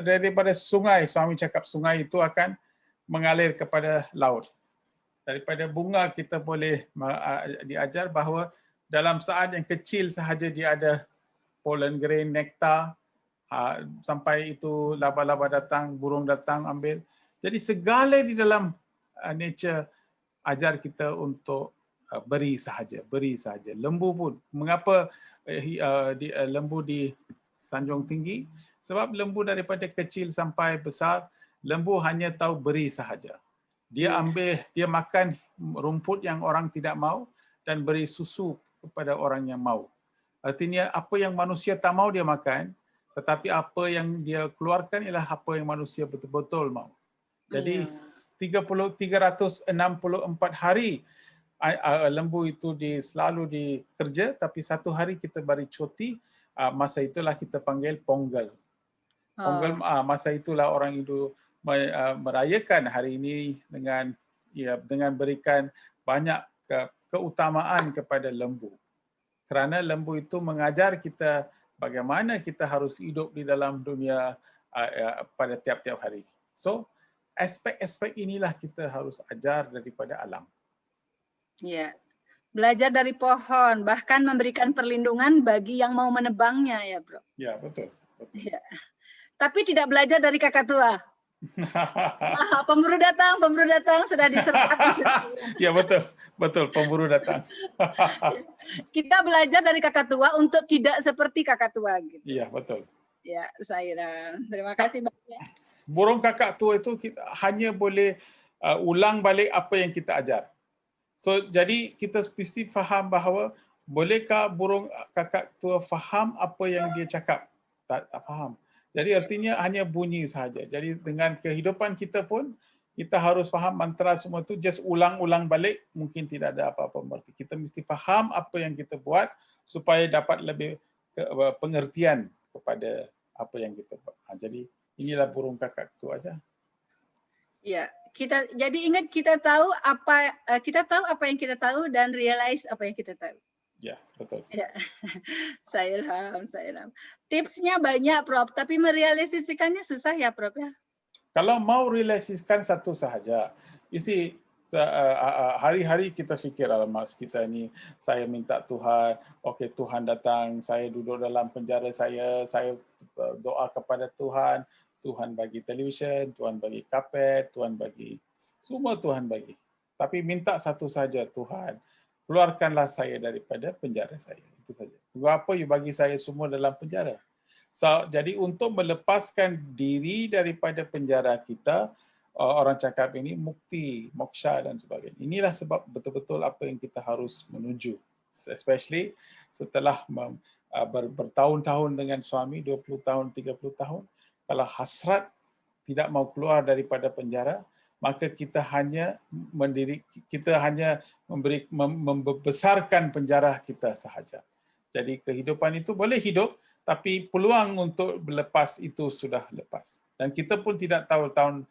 Daripada sungai, Swami cakap sungai itu akan mengalir kepada laut. Daripada bunga kita boleh diajar bahawa dalam saat yang kecil sahaja dia ada pollen grain, nektar, sampai itu laba-laba datang, burung datang ambil. Jadi segala di dalam nature ajar kita untuk beri sahaja. Lembu pun. Mengapa lembu di Sanjung Tinggi? Sebab lembu daripada kecil sampai besar, lembu hanya tahu beri sahaja. Dia makan rumput yang orang tidak mau dan beri susu kepada orang yang mau. Artinya apa yang manusia tak mau dia makan, tetapi apa yang dia keluarkan ialah apa yang manusia betul-betul mau. Jadi 364 hari lembu itu selalu dikerja, tapi satu hari kita beri cuti, masa itulah kita panggil Pongal. Pongal, masa itulah orang Hindu merayakan hari ini dengan berikan banyak keutamaan kepada lembu. Kerana lembu itu mengajar kita bagaimana kita harus hidup di dalam dunia pada tiap-tiap hari. So, aspek-aspek inilah kita harus ajar daripada alam. Ya, belajar dari pohon, bahkan memberikan perlindungan bagi yang mau menebangnya, ya, Bro. Ya, betul. Ya. Tapi tidak belajar dari kakak tua. Pemburu datang sudah diserap. Ya, betul, pemburu datang. Kita belajar dari kakak tua untuk tidak seperti kakak tua. Gitu. Iya, betul. Ya, Saira. Terima kasih banyak. Burung kakak tua itu kita hanya boleh ulang balik apa yang kita ajar. So, jadi kita mesti faham bahawa bolehkah burung kakak tua faham apa yang dia cakap? Tak faham. Jadi artinya hanya bunyi sahaja. Jadi dengan kehidupan kita pun, kita harus faham mantra semua itu just ulang-ulang balik, mungkin tidak ada apa-apa berarti. Kita mesti faham apa yang kita buat supaya dapat lebih pengertian kepada apa yang kita buat. Jadi inilah burung kakak itu aja. Ya, jadi ingat kita tahu apa yang kita tahu dan realize apa yang kita tahu. Ya, betul. Ya. Saya paham. Tipsnya banyak, Prof, tapi merealisasikannya susah ya, Prof ya. Kalau mau realisasikan satu sahaja, isi hari-hari kita fikir alamat kita ini, saya minta Tuhan, okey Tuhan datang, saya duduk dalam penjara saya doa kepada Tuhan, Tuhan bagi televisyen, Tuhan bagi kapet, Tuhan bagi semua Tuhan bagi. Tapi minta satu saja, Tuhan, keluarkanlah saya daripada penjara saya. Itu saja. Apa you bagi saya semua dalam penjara? So, jadi untuk melepaskan diri daripada penjara kita, orang cakap ini mukti, moksha dan sebagainya. Inilah sebab betul-betul apa yang kita harus menuju. Especially setelah bertahun-tahun dengan suami, 20 tahun, 30 tahun, kalau hasrat tidak mau keluar daripada penjara, maka kita hanya membesarkan penjara kita sahaja. Jadi kehidupan itu boleh hidup, tapi peluang untuk lepas itu sudah lepas. Dan kita pun tidak tahu tahun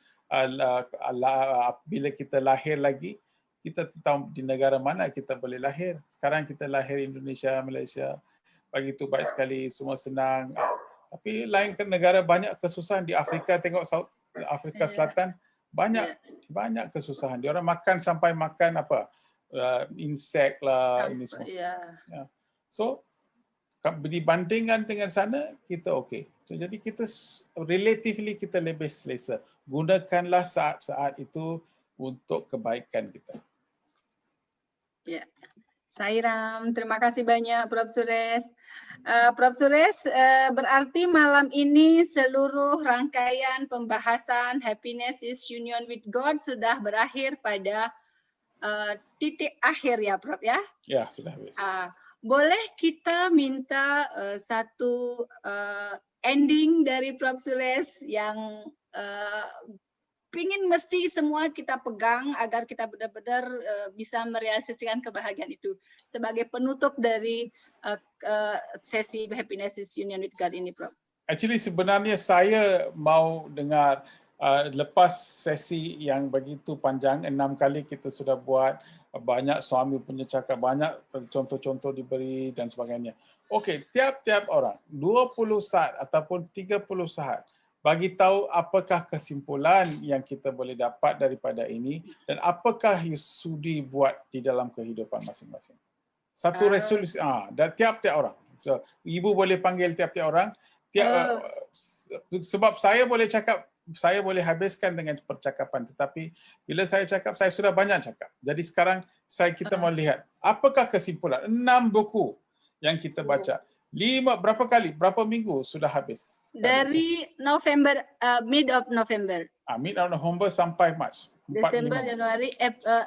bila kita lahir lagi, kita tahu di negara mana kita boleh lahir. Sekarang kita lahir Indonesia, Malaysia, begitu baik sekali, semua senang. Tapi lain ke negara banyak kesusahan. Di Afrika, tengok Afrika Selatan, banyak kesusahan. Dia orang makan sampai makan apa? Insek lah, ini semua. So, dibandingkan dengan sana, kita okey. So, jadi kita relatively kita lebih selesa. Gunakanlah saat-saat itu untuk kebaikan kita. Ya, Sairam, terima kasih banyak Prof. Suresh. Prof. Suresh, berarti malam ini seluruh rangkaian pembahasan Happiness is Union with God sudah berakhir pada titik akhir ya, Prof. Ya? Ya, sudah habis. Boleh kita minta satu ending dari Prof. Suresh yang ingin mesti semua kita pegang agar kita benar-benar bisa merealisasikan kebahagiaan itu sebagai penutup dari sesi Happiness is Union with God ini, Prof. Actually sebenarnya saya mau dengar lepas sesi yang begitu panjang, 6 kali kita sudah buat, banyak suami punya cakap, banyak contoh-contoh diberi dan sebagainya. Okey, tiap-tiap orang 20 saat ataupun 30 saat bagi tahu apakah kesimpulan yang kita boleh dapat daripada ini dan apakah you sudi buat di dalam kehidupan masing-masing. Satu resolusi dan tiap-tiap orang. So, ibu boleh panggil tiap-tiap orang. Sebab saya boleh cakap, saya boleh habiskan dengan percakapan, tetapi bila saya cakap, saya sudah banyak cakap. Jadi sekarang kita mau lihat apakah kesimpulan 6 buku yang kita baca. Berapa minggu sudah habis? Dari November, mid of November. Mid of November sampai March. Desember, Januari,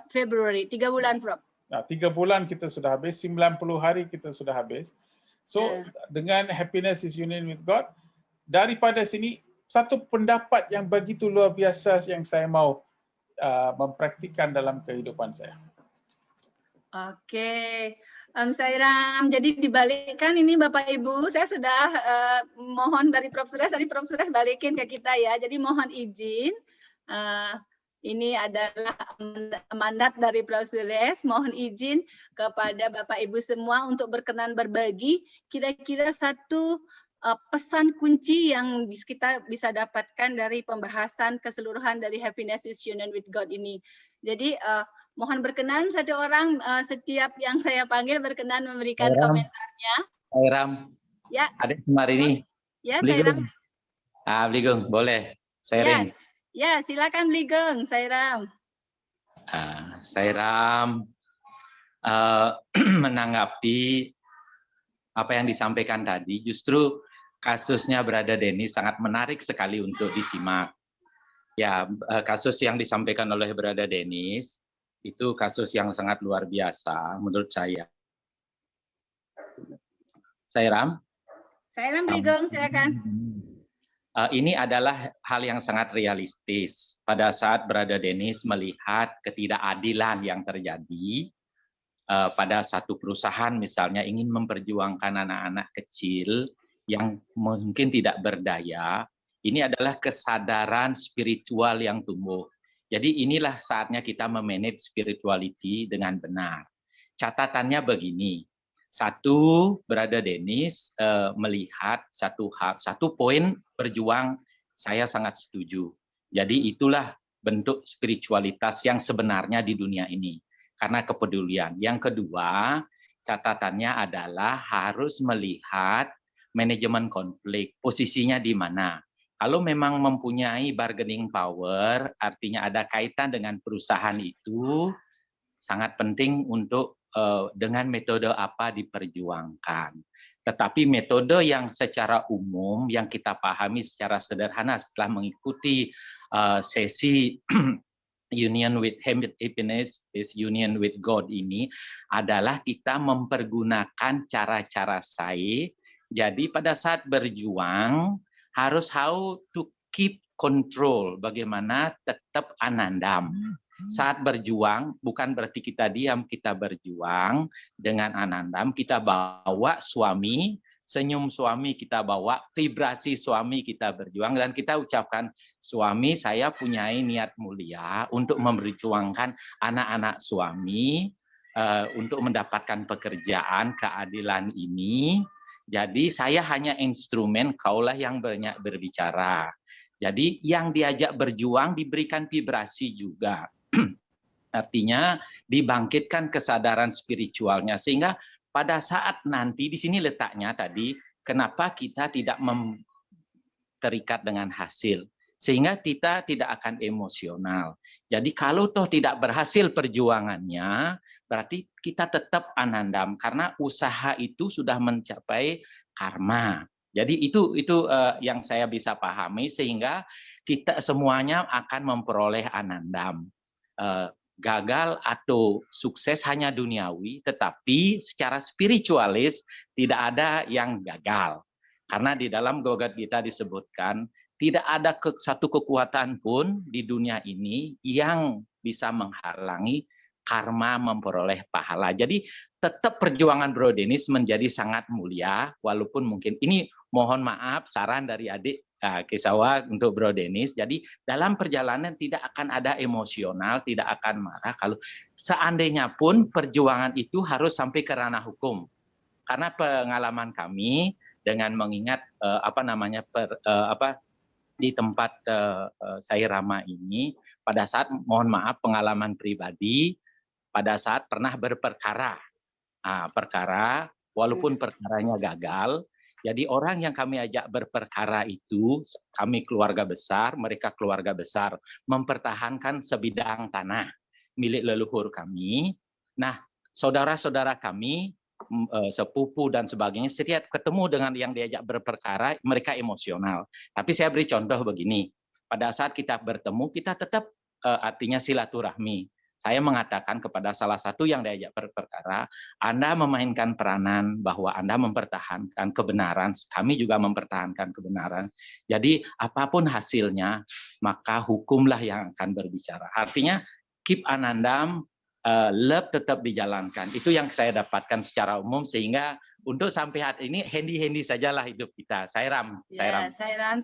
Februari, 3 bulan, Prof. 3 bulan kita sudah habis, 90 hari kita sudah habis. So dengan Happiness is Union with God, daripada sini satu pendapat yang begitu luar biasa yang saya mau mempraktikkan dalam kehidupan saya. Oke. Sairam, jadi dibalikkan ini Bapak Ibu, saya sudah mohon dari Prof. Suresh, tadi Prof. Suresh balikin ke kita ya, jadi mohon izin, ini adalah mandat dari Prof. Suresh, mohon izin kepada Bapak Ibu semua untuk berkenan berbagi kira-kira satu pesan kunci yang kita bisa dapatkan dari pembahasan keseluruhan dari Happiness is Union with God ini. Jadi mohon berkenan satu orang setiap yang saya panggil berkenan memberikan komentarnya. Sairam. Ya. Adik Semarini. Ya, Sairam. Bligong, boleh sharing. Ya, silakan Bligong, Sairam. Sairam menanggapi apa yang disampaikan tadi, justru kasusnya Brother Dennis sangat menarik sekali untuk disimak. Ya, kasus yang disampaikan oleh Brother Dennis itu kasus yang sangat luar biasa menurut saya. Sairam? Sairam Bligong, silakan. Ini adalah hal yang sangat realistis. Pada saat Brother Dennis melihat ketidakadilan yang terjadi pada satu perusahaan misalnya ingin memperjuangkan anak-anak kecil yang mungkin tidak berdaya, ini adalah kesadaran spiritual yang tumbuh. Jadi inilah saatnya kita memanage spirituality dengan benar. Catatannya begini, satu, Brother Dennis melihat satu poin berjuang, saya sangat setuju. Jadi itulah bentuk spiritualitas yang sebenarnya di dunia ini, karena kepedulian. Yang kedua, catatannya adalah harus melihat manajemen konflik, posisinya di mana. Kalau memang mempunyai bargaining power, artinya ada kaitan dengan perusahaan itu, sangat penting untuk dengan metode apa diperjuangkan. Tetapi metode yang secara umum, yang kita pahami secara sederhana setelah mengikuti sesi Union with Happiness is Union with God ini, adalah kita mempergunakan cara-cara saya. Jadi pada saat berjuang, harus how to keep control, bagaimana tetap anandam. Saat berjuang, bukan berarti kita diam, kita berjuang dengan anandam, kita bawa suami senyum suami kita bawa, vibrasi suami kita berjuang, dan kita ucapkan, suami saya punya niat mulia untuk memperjuangkan anak-anak suami untuk mendapatkan pekerjaan, keadilan ini. Jadi saya hanya instrumen, kaulah yang banyak berbicara. Jadi yang diajak berjuang diberikan vibrasi juga. Artinya dibangkitkan kesadaran spiritualnya, sehingga pada saat nanti, di sini letaknya tadi, kenapa kita tidak terikat dengan hasil, sehingga kita tidak akan emosional. Jadi kalau toh tidak berhasil perjuangannya, berarti kita tetap anandam, karena usaha itu sudah mencapai karma. Jadi itu yang saya bisa pahami, sehingga kita semuanya akan memperoleh anandam. Gagal atau sukses hanya duniawi, tetapi secara spiritualis tidak ada yang gagal. Karena di dalam Bhagavad Gita disebutkan, tidak ada satu kekuatan pun di dunia ini yang bisa menghalangi karma memperoleh pahala. Jadi tetap perjuangan Bro Denis menjadi sangat mulia, walaupun mungkin ini mohon maaf saran dari adik Kesawa untuk Bro Denis. Jadi dalam perjalanan tidak akan ada emosional, tidak akan marah. Kalau seandainya pun perjuangan itu harus sampai ke ranah hukum, karena pengalaman kami dengan mengingat di tempat Sairama ini, pada saat mohon maaf pengalaman pribadi, pada saat pernah berperkara, walaupun perkaranya gagal. Jadi orang yang kami ajak berperkara itu, kami keluarga besar, mereka keluarga besar, mempertahankan sebidang tanah milik leluhur kami. Nah, saudara-saudara kami, sepupu dan sebagainya, setiap ketemu dengan yang diajak berperkara, mereka emosional. Tapi saya beri contoh begini, pada saat kita bertemu, kita tetap artinya silaturahmi. Saya mengatakan kepada salah satu yang diajak berperkara, Anda memainkan peranan bahwa Anda mempertahankan kebenaran, kami juga mempertahankan kebenaran. Jadi apapun hasilnya, maka hukumlah yang akan berbicara. Artinya keep anandam, love tetap dijalankan. Itu yang saya dapatkan secara umum, sehingga untuk sampai hari ini handy-handy sajalah hidup kita. Sairam. Sairam,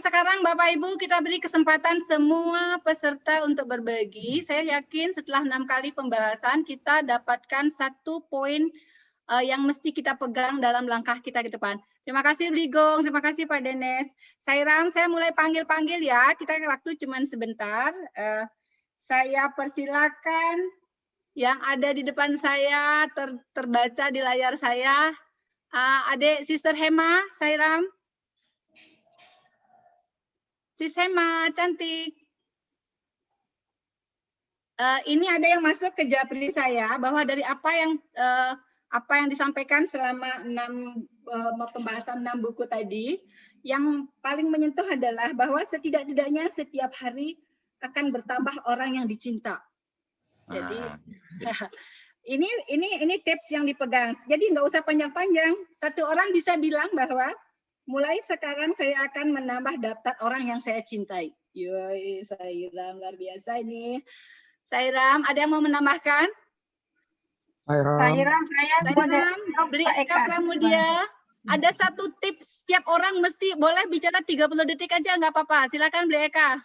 sekarang Bapak Ibu kita beri kesempatan semua peserta untuk berbagi. Saya yakin setelah 6 kali pembahasan kita dapatkan 1 poin yang mesti kita pegang dalam langkah kita ke depan. Terima kasih Ligong, terima kasih Pak Denis. Sairam, saya mulai panggil-panggil ya. Kita waktu cuma sebentar. Saya persilakan yang ada di depan saya, terbaca di layar saya. Adik Sister Hema, Sairam. Sis Hema, cantik. Ini ada yang masuk ke japri saya, bahwa dari apa yang disampaikan selama 6 pembahasan 6 buku tadi, yang paling menyentuh adalah bahwa setidak-tidaknya setiap hari akan bertambah orang yang dicinta. Jadi ini tips yang dipegang. Jadi nggak usah panjang-panjang. Satu orang bisa bilang bahwa mulai sekarang saya akan menambah daftar orang yang saya cintai. Yoi, Sairam luar biasa ini. Sairam, ada yang mau menambahkan? Sairam, beli Eka Pramudia. Ada 1 tips, setiap orang mesti boleh bicara 30 detik aja, nggak apa-apa. Silakan beli Eka.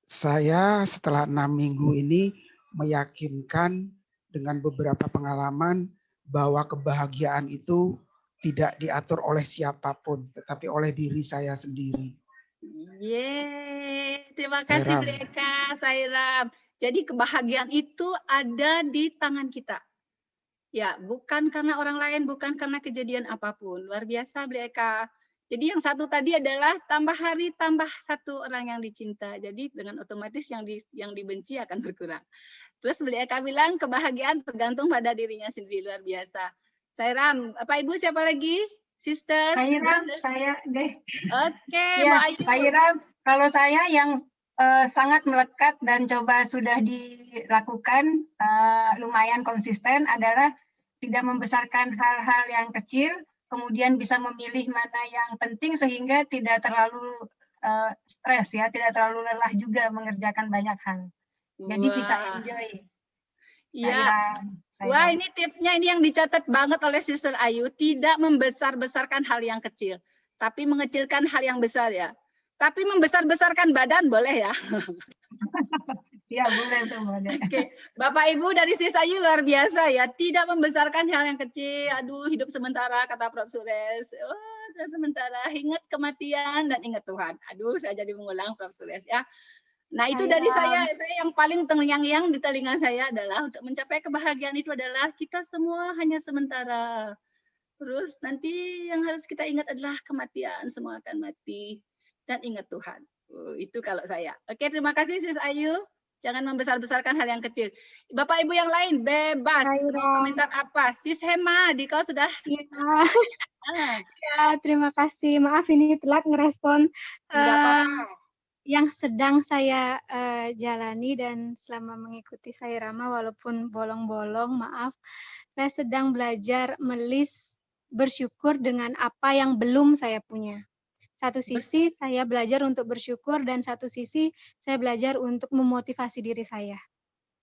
Saya setelah 6 minggu ini meyakinkan dengan beberapa pengalaman bahwa kebahagiaan itu tidak diatur oleh siapapun, tetapi oleh diri saya sendiri. Yeay, terima kasih Bleka, Sairam. Jadi kebahagiaan itu ada di tangan kita. Ya, bukan karena orang lain, bukan karena kejadian apapun. Luar biasa Bleka. Jadi yang 1 tadi adalah tambah hari tambah 1 orang yang dicinta. Jadi dengan otomatis yang dibenci akan berkurang. Terus Eka bilang kebahagiaan tergantung pada dirinya sendiri. Luar biasa. Sairam, Bapak Ibu siapa lagi? Sister? Sairam, saya deh. Oke, ya, Sairam, kalau saya yang sangat melekat dan coba sudah dilakukan lumayan konsisten adalah tidak membesarkan hal-hal yang kecil, kemudian bisa memilih mana yang penting sehingga tidak terlalu stres ya, tidak terlalu lelah juga mengerjakan banyak hal. Jadi bisa enjoy. Iya, Wah, ini tipsnya ini yang dicatat banget oleh Sister Ayu, tidak membesar-besarkan hal yang kecil, tapi mengecilkan hal yang besar ya. Tapi membesar-besarkan badan boleh ya. Ya, boleh tuh, boleh. Oke, Bapak Ibu dari Sis Ayu luar biasa ya, tidak membesarkan hal yang kecil. Aduh, hidup sementara kata Prof. Sures. Oh, sementara, ingat kematian dan ingat Tuhan. Aduh, saya jadi mengulang Prof. Sures ya. Nah, itu dari saya yang paling terngiang-ngiang di telinga saya adalah untuk mencapai kebahagiaan itu adalah kita semua hanya sementara. Terus nanti yang harus kita ingat adalah kematian, semua akan mati. Dan ingat Tuhan. Itu kalau saya. Oke, terima kasih Sis Ayu. Jangan membesar-besarkan hal yang kecil. Bapak Ibu yang lain bebas. Mau komentar apa? Sis Hema, kau sudah. Ya, terima kasih. Maaf ini telat ngerespon. Tidak apa-apa. Yang sedang saya jalani dan selama mengikuti Sairama walaupun bolong-bolong, maaf, saya sedang belajar melis bersyukur dengan apa yang belum saya punya. Satu sisi saya belajar untuk bersyukur dan satu sisi saya belajar untuk memotivasi diri saya.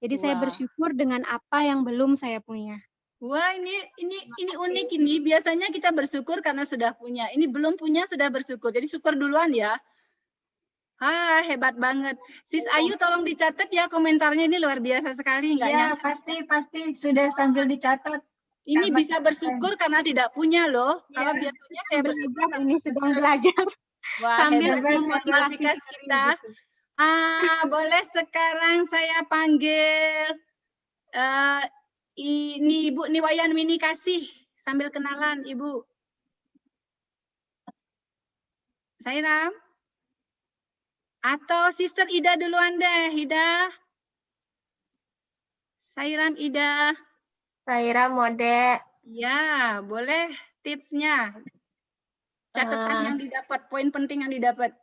Jadi saya bersyukur dengan apa yang belum saya punya. Wah, ini unik ini. Biasanya kita bersyukur karena sudah punya. Ini belum punya sudah bersyukur. Jadi syukur duluan ya. Ah, hebat banget. Sis Ayu tolong dicatat ya komentarnya, ini luar biasa sekali. Ya, pasti sudah sambil dicatat. Ini bisa bersyukur karena tidak punya loh. Ya, kalau biasanya saya bersyukur ini sedang belajar. Wah, sambil memotivasi kita. Boleh sekarang saya panggil ini Ibu Niwayan Mini Kasih sambil kenalan Ibu. Sairam. Atau Sister Ida duluan deh, Ida. Sairam Ida. Sairam Mode. Ya, boleh tipsnya. Catatan yang didapat, poin penting yang didapat.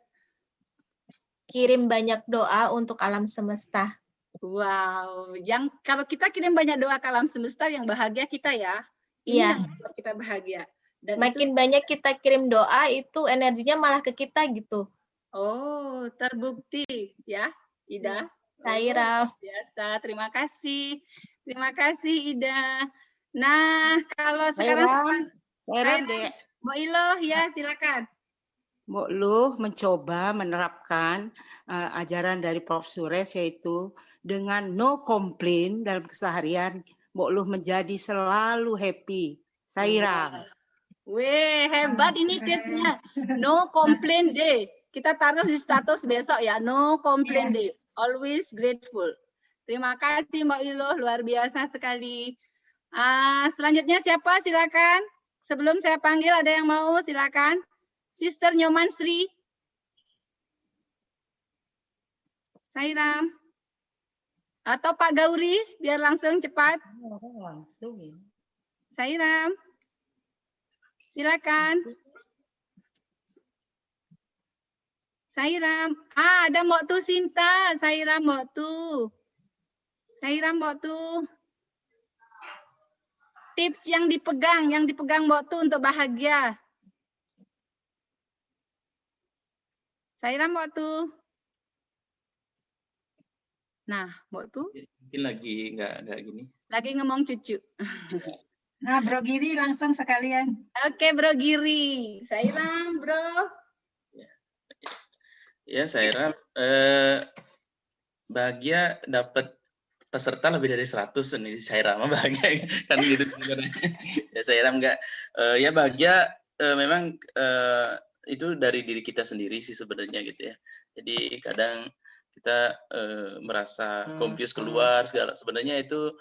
Kirim banyak doa untuk alam semesta. Wow, kalau kita kirim banyak doa ke alam semesta, yang bahagia kita ya. Iya. Yang membuat kita bahagia. Dan makin banyak kita kirim doa, itu energinya malah ke kita gitu. Oh, terbukti ya, Ida. Sairam. Biasa, terima kasih. Terima kasih, Ida. Nah, kalau sekarang Sairam, Dek. Mbak Iloh, ya silakan. Mbak Luh mencoba menerapkan ajaran dari Prof. Sures, yaitu dengan no complain dalam keseharian, Mbak Luh menjadi selalu happy. Sairam. Weh, hebat ini tipsnya. No complain day. Kita taruh di status besok ya. No complain day. Always grateful. Terima kasih Mbak Iloh, luar biasa sekali. Selanjutnya siapa? Silakan. Sebelum saya panggil ada yang mau, silakan. Sister Nyoman Sri. Sairam. Atau Pak Gauri, biar langsung cepat. Langsung. Sairam. Silakan. Sairam. Ada Mbok Tu Sinta. Sairam Mbok Tu. Sairam Mbok Tu. Tips yang dipegang Mbok Tu untuk bahagia. Sairam Mbok Tu. Nah, Mbok Tu. Mungkin lagi nggak gini. Lagi ngomong cucu. Nah, Bro Giri langsung sekalian. Oke, Bro Giri. Sairam, Bro. Ya, Sairam. Bahagia dapat peserta lebih dari 100 nih. Sairam bahagia kan gitu sebenarnya. Ya, Sairam nggak. Ya bahagia memang itu dari diri kita sendiri sih sebenarnya gitu ya. Jadi kadang kita merasa confused keluar segala, sebenarnya itu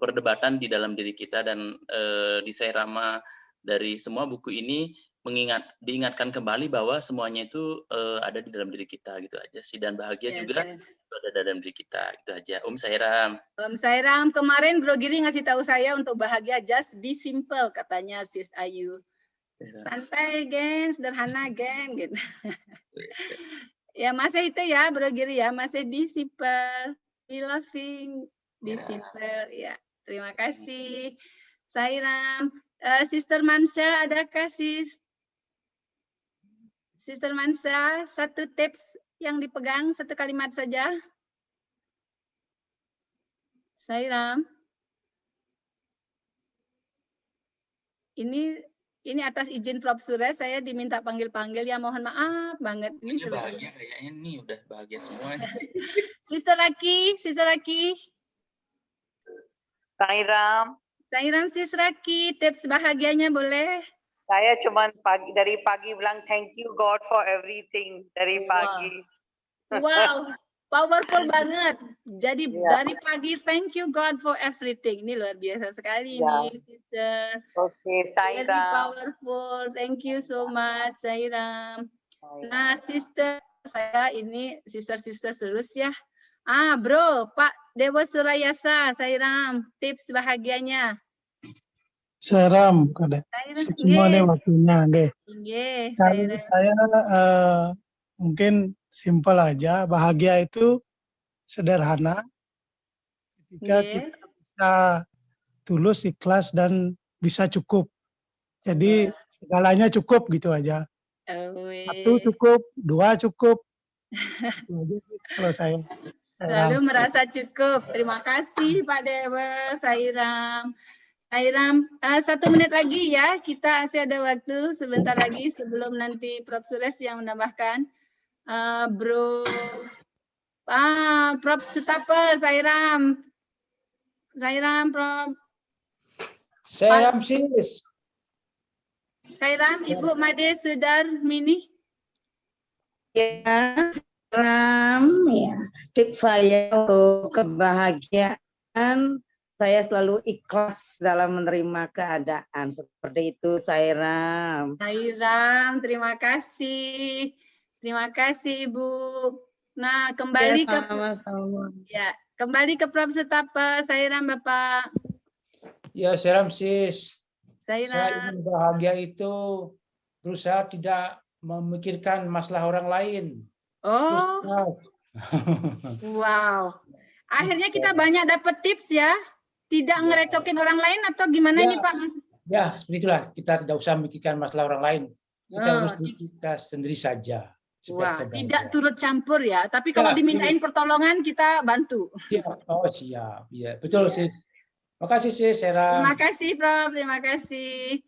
perdebatan di dalam diri kita. Dan di Sairama dari semua buku ini diingatkan kembali bahwa semuanya itu ada di dalam diri kita gitu aja sih, dan bahagia juga ada dalam diri kita, gitu aja. Sairam. Sairam, kemarin Bro Giri ngasih tahu saya untuk bahagia just be simple katanya Sis Ayu. Santai geng, sederhana geng gitu. Ya masih itu ya Bro Giri ya, masih be simple, be loving, be simple ya. Terima kasih Sairam. Sister Mansa, adakah Sister Mansa satu tips yang dipegang, satu kalimat saja? Sairam. ini atas izin Prof. Suresh saya diminta panggil-panggil ya, mohon maaf banget ini Ini sebetulnya. bahagia kayaknya nih, udah bahagia semua. Sister Raki. Sairam. Sairam Sis Raki, tips bahagianya boleh? Saya cuma dari pagi bilang thank you God for everything dari pagi. Wow, powerful banget. Jadi dari pagi thank you God for everything. Ini luar biasa sekali nih, Sister. Oke, Very Sairam. powerful. Thank you so much, Sairam. Nah, Sister, saya ini sister terus ya. Bro, Pak Dewa Surayasa, Sairam, tips bahagianya. Sairam, kada. Semua ada waktunya, nggih. Nggih, Kalau saya mungkin simpel aja, bahagia itu sederhana ketika kita bisa tulus, ikhlas, dan bisa cukup. Jadi segalanya cukup gitu aja. Satu cukup, dua cukup. Kalau saya. Selalu merasa cukup. Terima kasih Pak Dewa, Sairam. Sairam, 1 menit lagi ya, kita masih ada waktu sebentar lagi sebelum nanti Prof. Suresh yang menambahkan. Bro, Prof. Sutapa, Sairam, Prof. Sairam sis. Sairam, Ibu Made Sudarmini. Ya, Sairam, ya. Tips saya untuk kebahagiaan, saya selalu ikhlas dalam menerima keadaan. Seperti itu, Sairam. Sairam, terima kasih. Terima kasih, Ibu. Nah, kembali Ya, sama-sama. Kembali ke Prof. Sutapa, Sairam, Bapak. Ya, Sairam sis. Saya Sairam. ingin bahagia itu berusaha tidak memikirkan masalah orang lain. Oh. Wow. Akhirnya kita banyak dapat tips ya. Tidak ngerecokin orang lain atau gimana nih Pak? Ya, seperti itulah. Kita tidak usah memikirkan masalah orang lain. Kita urus kita sendiri saja. Wah, tidak turut campur ya. Tapi kalau dimintain pertolongan kita bantu. Oh siap, ya betul sih. Makasih sih, Sairam. Terima kasih, Prof. Terima kasih.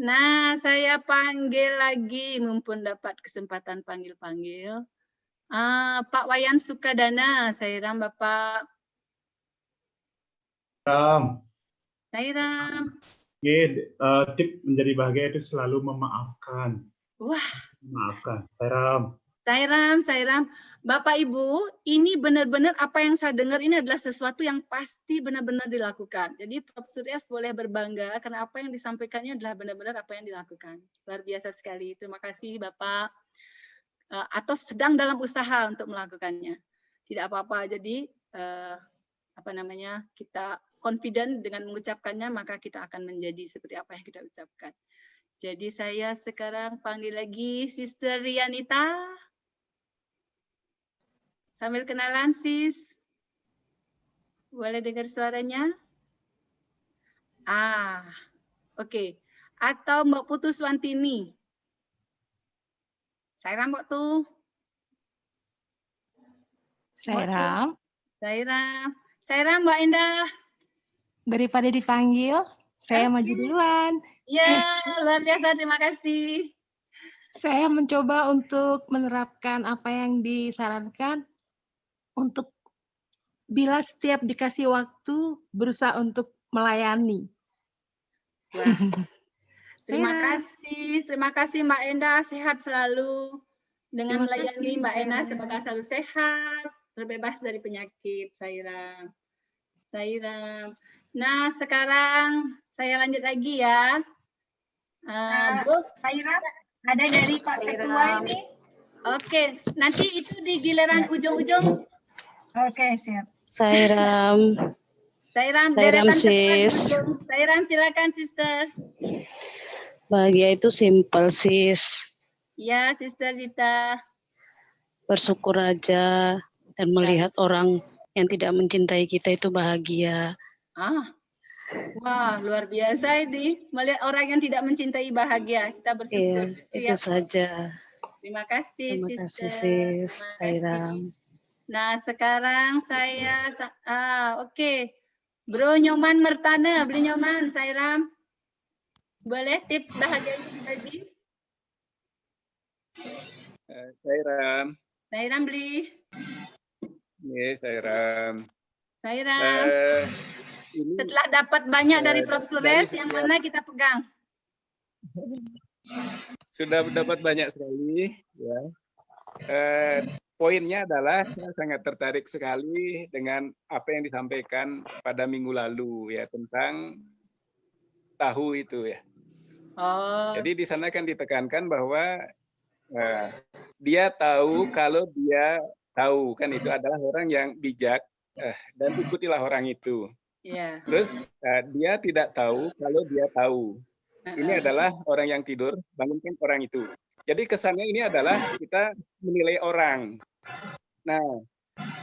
Nah, saya panggil lagi, mumpun dapat kesempatan panggil-panggil. Pak Wayan Sukadana, Sairam Bapak. Sairam. Tip menjadi bahagia itu selalu memaafkan. Wah. Memaafkan. Sairam. Sairam. Bapak Ibu, ini benar-benar apa yang saya dengar ini adalah sesuatu yang pasti benar-benar dilakukan. Jadi Prof. Suresh boleh berbangga karena apa yang disampaikannya adalah benar-benar apa yang dilakukan. Luar biasa sekali. Terima kasih Bapak. Atau sedang dalam usaha untuk melakukannya. Tidak apa-apa. Jadi kita confident dengan mengucapkannya, maka kita akan menjadi seperti apa yang kita ucapkan. Jadi saya sekarang panggil lagi Sister Rianita. Sambil kenalan, Sis. Boleh dengar suaranya? Oke. Atau Mbak Putu Swantini. Sairam, Mbak tuh. Sairam. Sairam, Mbak Endah. Daripada dipanggil, saya maju duluan. Ya, luar biasa. Terima kasih. Saya mencoba untuk menerapkan apa yang disarankan untuk bila setiap dikasih waktu berusaha untuk melayani. Terima kasih Mbak Endah, sehat selalu. Dengan melayani Mbak Endah, semoga selalu sehat, terbebas dari penyakit. Sairam. Nah, sekarang saya lanjut lagi ya. Bu, Sairam, ada dari Pak Ketua ini. Oke, nanti itu di giliran ujung-ujung. Oke, siap. Sairam, sis. Sairam, silakan, Sister. Bahagia itu simpel, sis. Ya, Sister Zita. Bersyukur aja dan melihat orang yang tidak mencintai kita itu bahagia. Wah, luar biasa ini. Melihat orang yang tidak mencintai bahagia. Kita bersyukur. Iya, itu saja. Terima kasih, Terima kasih, Sister. sis. Sairam. Nah, sekarang saya, oke. Bro Nyoman Mertana, beli Nyoman, Sairam. Boleh tips bahagianya tadi? Sairam. Sairam beli. Ya, Sairam. Sairam. Ini Setelah dapat banyak dari Prof. Suresh, yang mana kita pegang? sudah dapat banyak sekali, ya. Poinnya adalah saya sangat tertarik sekali dengan apa yang disampaikan pada minggu lalu, ya, tentang tahu itu, ya. Oh. Jadi di sana kan ditekankan bahwa dia tahu kalau dia tahu, kan itu adalah orang yang bijak, dan ikutilah orang itu. Yeah. Terus dia tidak tahu kalau dia tahu. Ini adalah orang yang tidur, bangunkan orang itu. Jadi kesannya ini adalah kita menilai orang. Nah,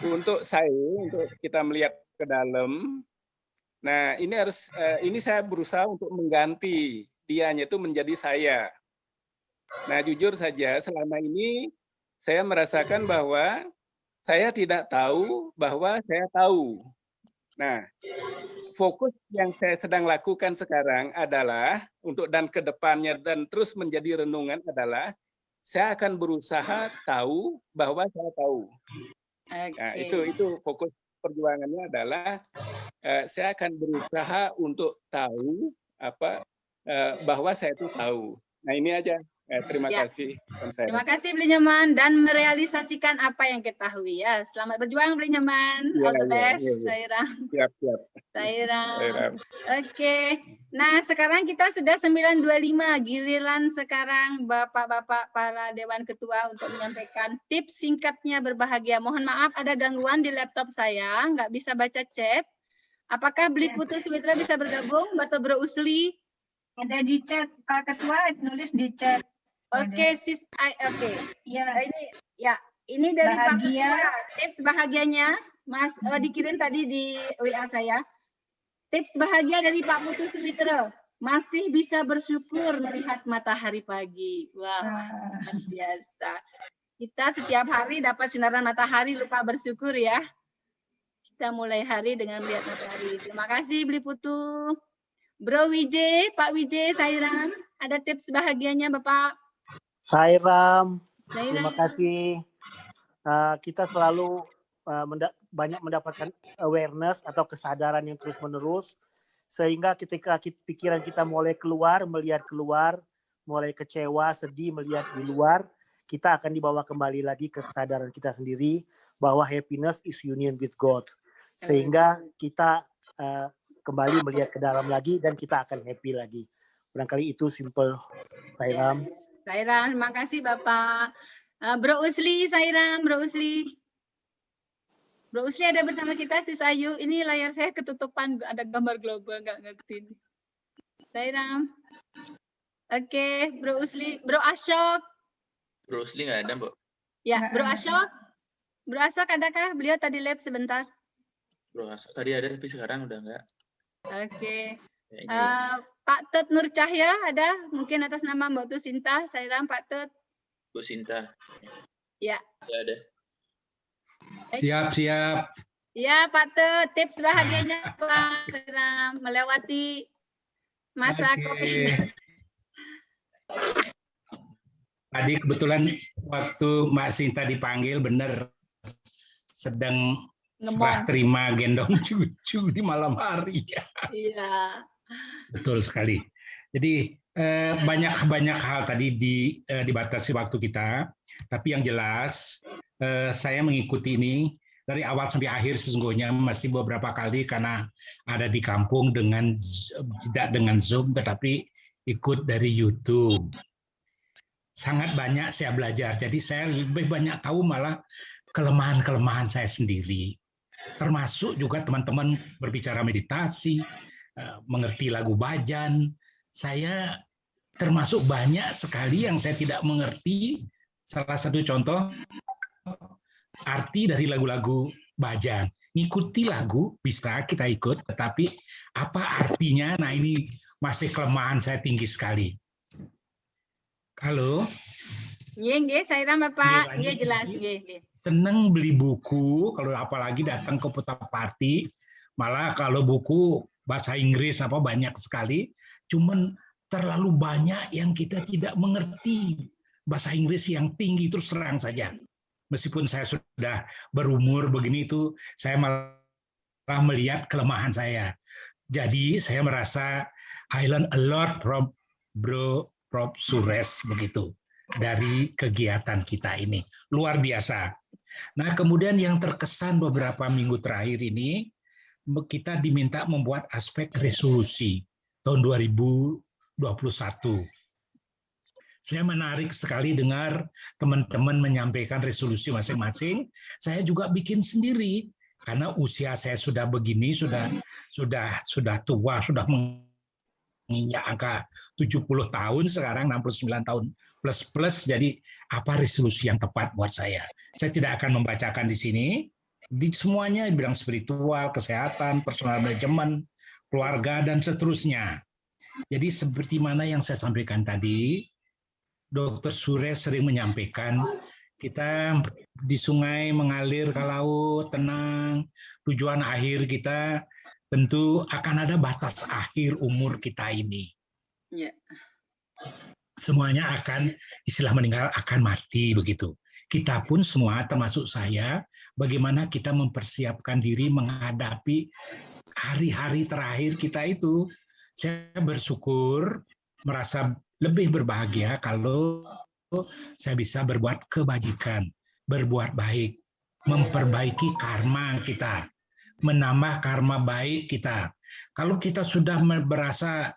untuk kita melihat ke dalam, nah ini harus, ini saya berusaha untuk mengganti dianya itu menjadi saya. Nah, jujur saja selama ini saya merasakan bahwa saya tidak tahu bahwa saya tahu. Nah, fokus yang saya sedang lakukan sekarang adalah dan ke depannya dan terus menjadi renungan adalah saya akan berusaha tahu bahwa saya tahu. Nah, itu fokus perjuangannya adalah saya akan berusaha untuk tahu bahwa saya itu tahu. Nah, ini aja. Terima kasih. Terima kasih Beli Nyaman dan merealisasikan apa yang ketahui, ya. Selamat berjuang Beli Nyaman. All the best, Sairam. Siap. Sairam. Oke. Nah, sekarang kita sudah 9.25. Giliran sekarang Bapak-bapak para Dewan Ketua untuk menyampaikan tips singkatnya berbahagia. Mohon maaf ada gangguan di laptop saya, nggak bisa baca chat. Apakah Beli Putu Switra bisa bergabung atau Bro Usli? Ada di chat, Pak Ketua nulis di chat. Oke, sis. Oke. Ya. Ini dari Pak Bahagia. Ketua. Tips bahagianya, Mas, dikirim tadi di WA saya. Tips bahagia dari Pak Putu Switra. Masih bisa bersyukur melihat matahari pagi. Wah, luar biasa. Kita setiap hari dapat sinaran matahari, lupa bersyukur ya. Kita mulai hari dengan melihat matahari. Terima kasih Beli Putu. Bro Wijay, Pak Wijay, Sairam, ada tips bahagianya Bapak? Sairam, terima kasih. Kita selalu banyak mendapatkan awareness atau kesadaran yang terus-menerus, sehingga ketika pikiran kita mulai melihat keluar, mulai kecewa, sedih, melihat di luar, kita akan dibawa kembali lagi ke kesadaran kita sendiri bahwa happiness is union with God. Sehingga kita kembali melihat ke dalam lagi dan kita akan happy lagi. Barangkali itu simple, Sairam. Sairam, terima kasih Bapak. Bro Usli, Sairam, Bro Usli. Bro Usli ada bersama kita, Sis Ayu. Ini layar saya ketutupan, ada gambar global, nggak ngerti. Sairam. Oke, Bro Usli. Bro Ashok. Bro Usli nggak ada, Mbak. Ya, Bro Ashok. Bro Ashok adakah? Beliau tadi lab sebentar. Bro Ashok tadi ada, tapi sekarang udah nggak. Oke. Pak Tut Nur Cahya ada? Mungkin atas nama Mbak Tusinta. Sairam Pak Tut. Bu Sinta. Ya. Tidak ada. Siap. Ya Pak Tut, tips bahagianya Pak Sairam melewati masa COVID. Tadi kebetulan waktu Mbak Sinta dipanggil benar sedang serah terima gendong cucu di malam hari. Iya. Betul sekali. Jadi banyak hal tadi dibatasi waktu kita, tapi yang jelas saya mengikuti ini dari awal sampai akhir sesungguhnya masih beberapa kali karena ada di kampung tidak dengan Zoom tetapi ikut dari YouTube. Sangat banyak saya belajar. Jadi saya lebih banyak tahu malah kelemahan-kelemahan saya sendiri. Termasuk juga teman-teman berbicara meditasi, mengerti lagu bhajan. Saya termasuk banyak sekali yang saya tidak mengerti. Salah satu contoh, arti dari lagu-lagu bhajan. Ngikuti lagu, bisa kita ikut, tetapi apa artinya? Nah ini masih kelemahan saya tinggi sekali. Halo? Nggih, Sairam Bapak. Nggih, jelas. Nggih. Seneng beli buku, kalau apalagi datang ke Putra Party, malah kalau buku bahasa Inggris banyak sekali, cuman terlalu banyak yang kita tidak mengerti. Bahasa Inggris yang tinggi, terus terang saja. Meskipun saya sudah berumur begini itu, saya malah melihat kelemahan saya. Jadi saya merasa I learn a lot from Prof. Suresh begitu dari kegiatan kita ini. Luar biasa. Nah, kemudian yang terkesan beberapa minggu terakhir ini, kita diminta membuat aspek resolusi tahun 2021. Saya menarik sekali dengar teman-teman menyampaikan resolusi masing-masing. Saya juga bikin sendiri karena usia saya sudah begini, sudah tua, sudah menginjak angka 70 tahun sekarang, 69 tahun plus. Jadi apa resolusi yang tepat buat saya? Saya tidak akan membacakan di sini. Di semuanya bidang spiritual, kesehatan, personal manajemen, keluarga dan seterusnya. Jadi seperti mana yang saya sampaikan tadi, Dr. Suresh sering menyampaikan, kita di sungai mengalir ke laut, tenang, tujuan akhir kita tentu akan ada batas akhir umur kita ini. Yeah. Semuanya akan, istilah meninggal, akan mati begitu. Kita pun semua, termasuk saya, bagaimana kita mempersiapkan diri menghadapi hari-hari terakhir kita itu. Saya bersyukur, merasa lebih berbahagia kalau saya bisa berbuat kebajikan, berbuat baik, memperbaiki karma kita, menambah karma baik kita. Kalau kita sudah merasa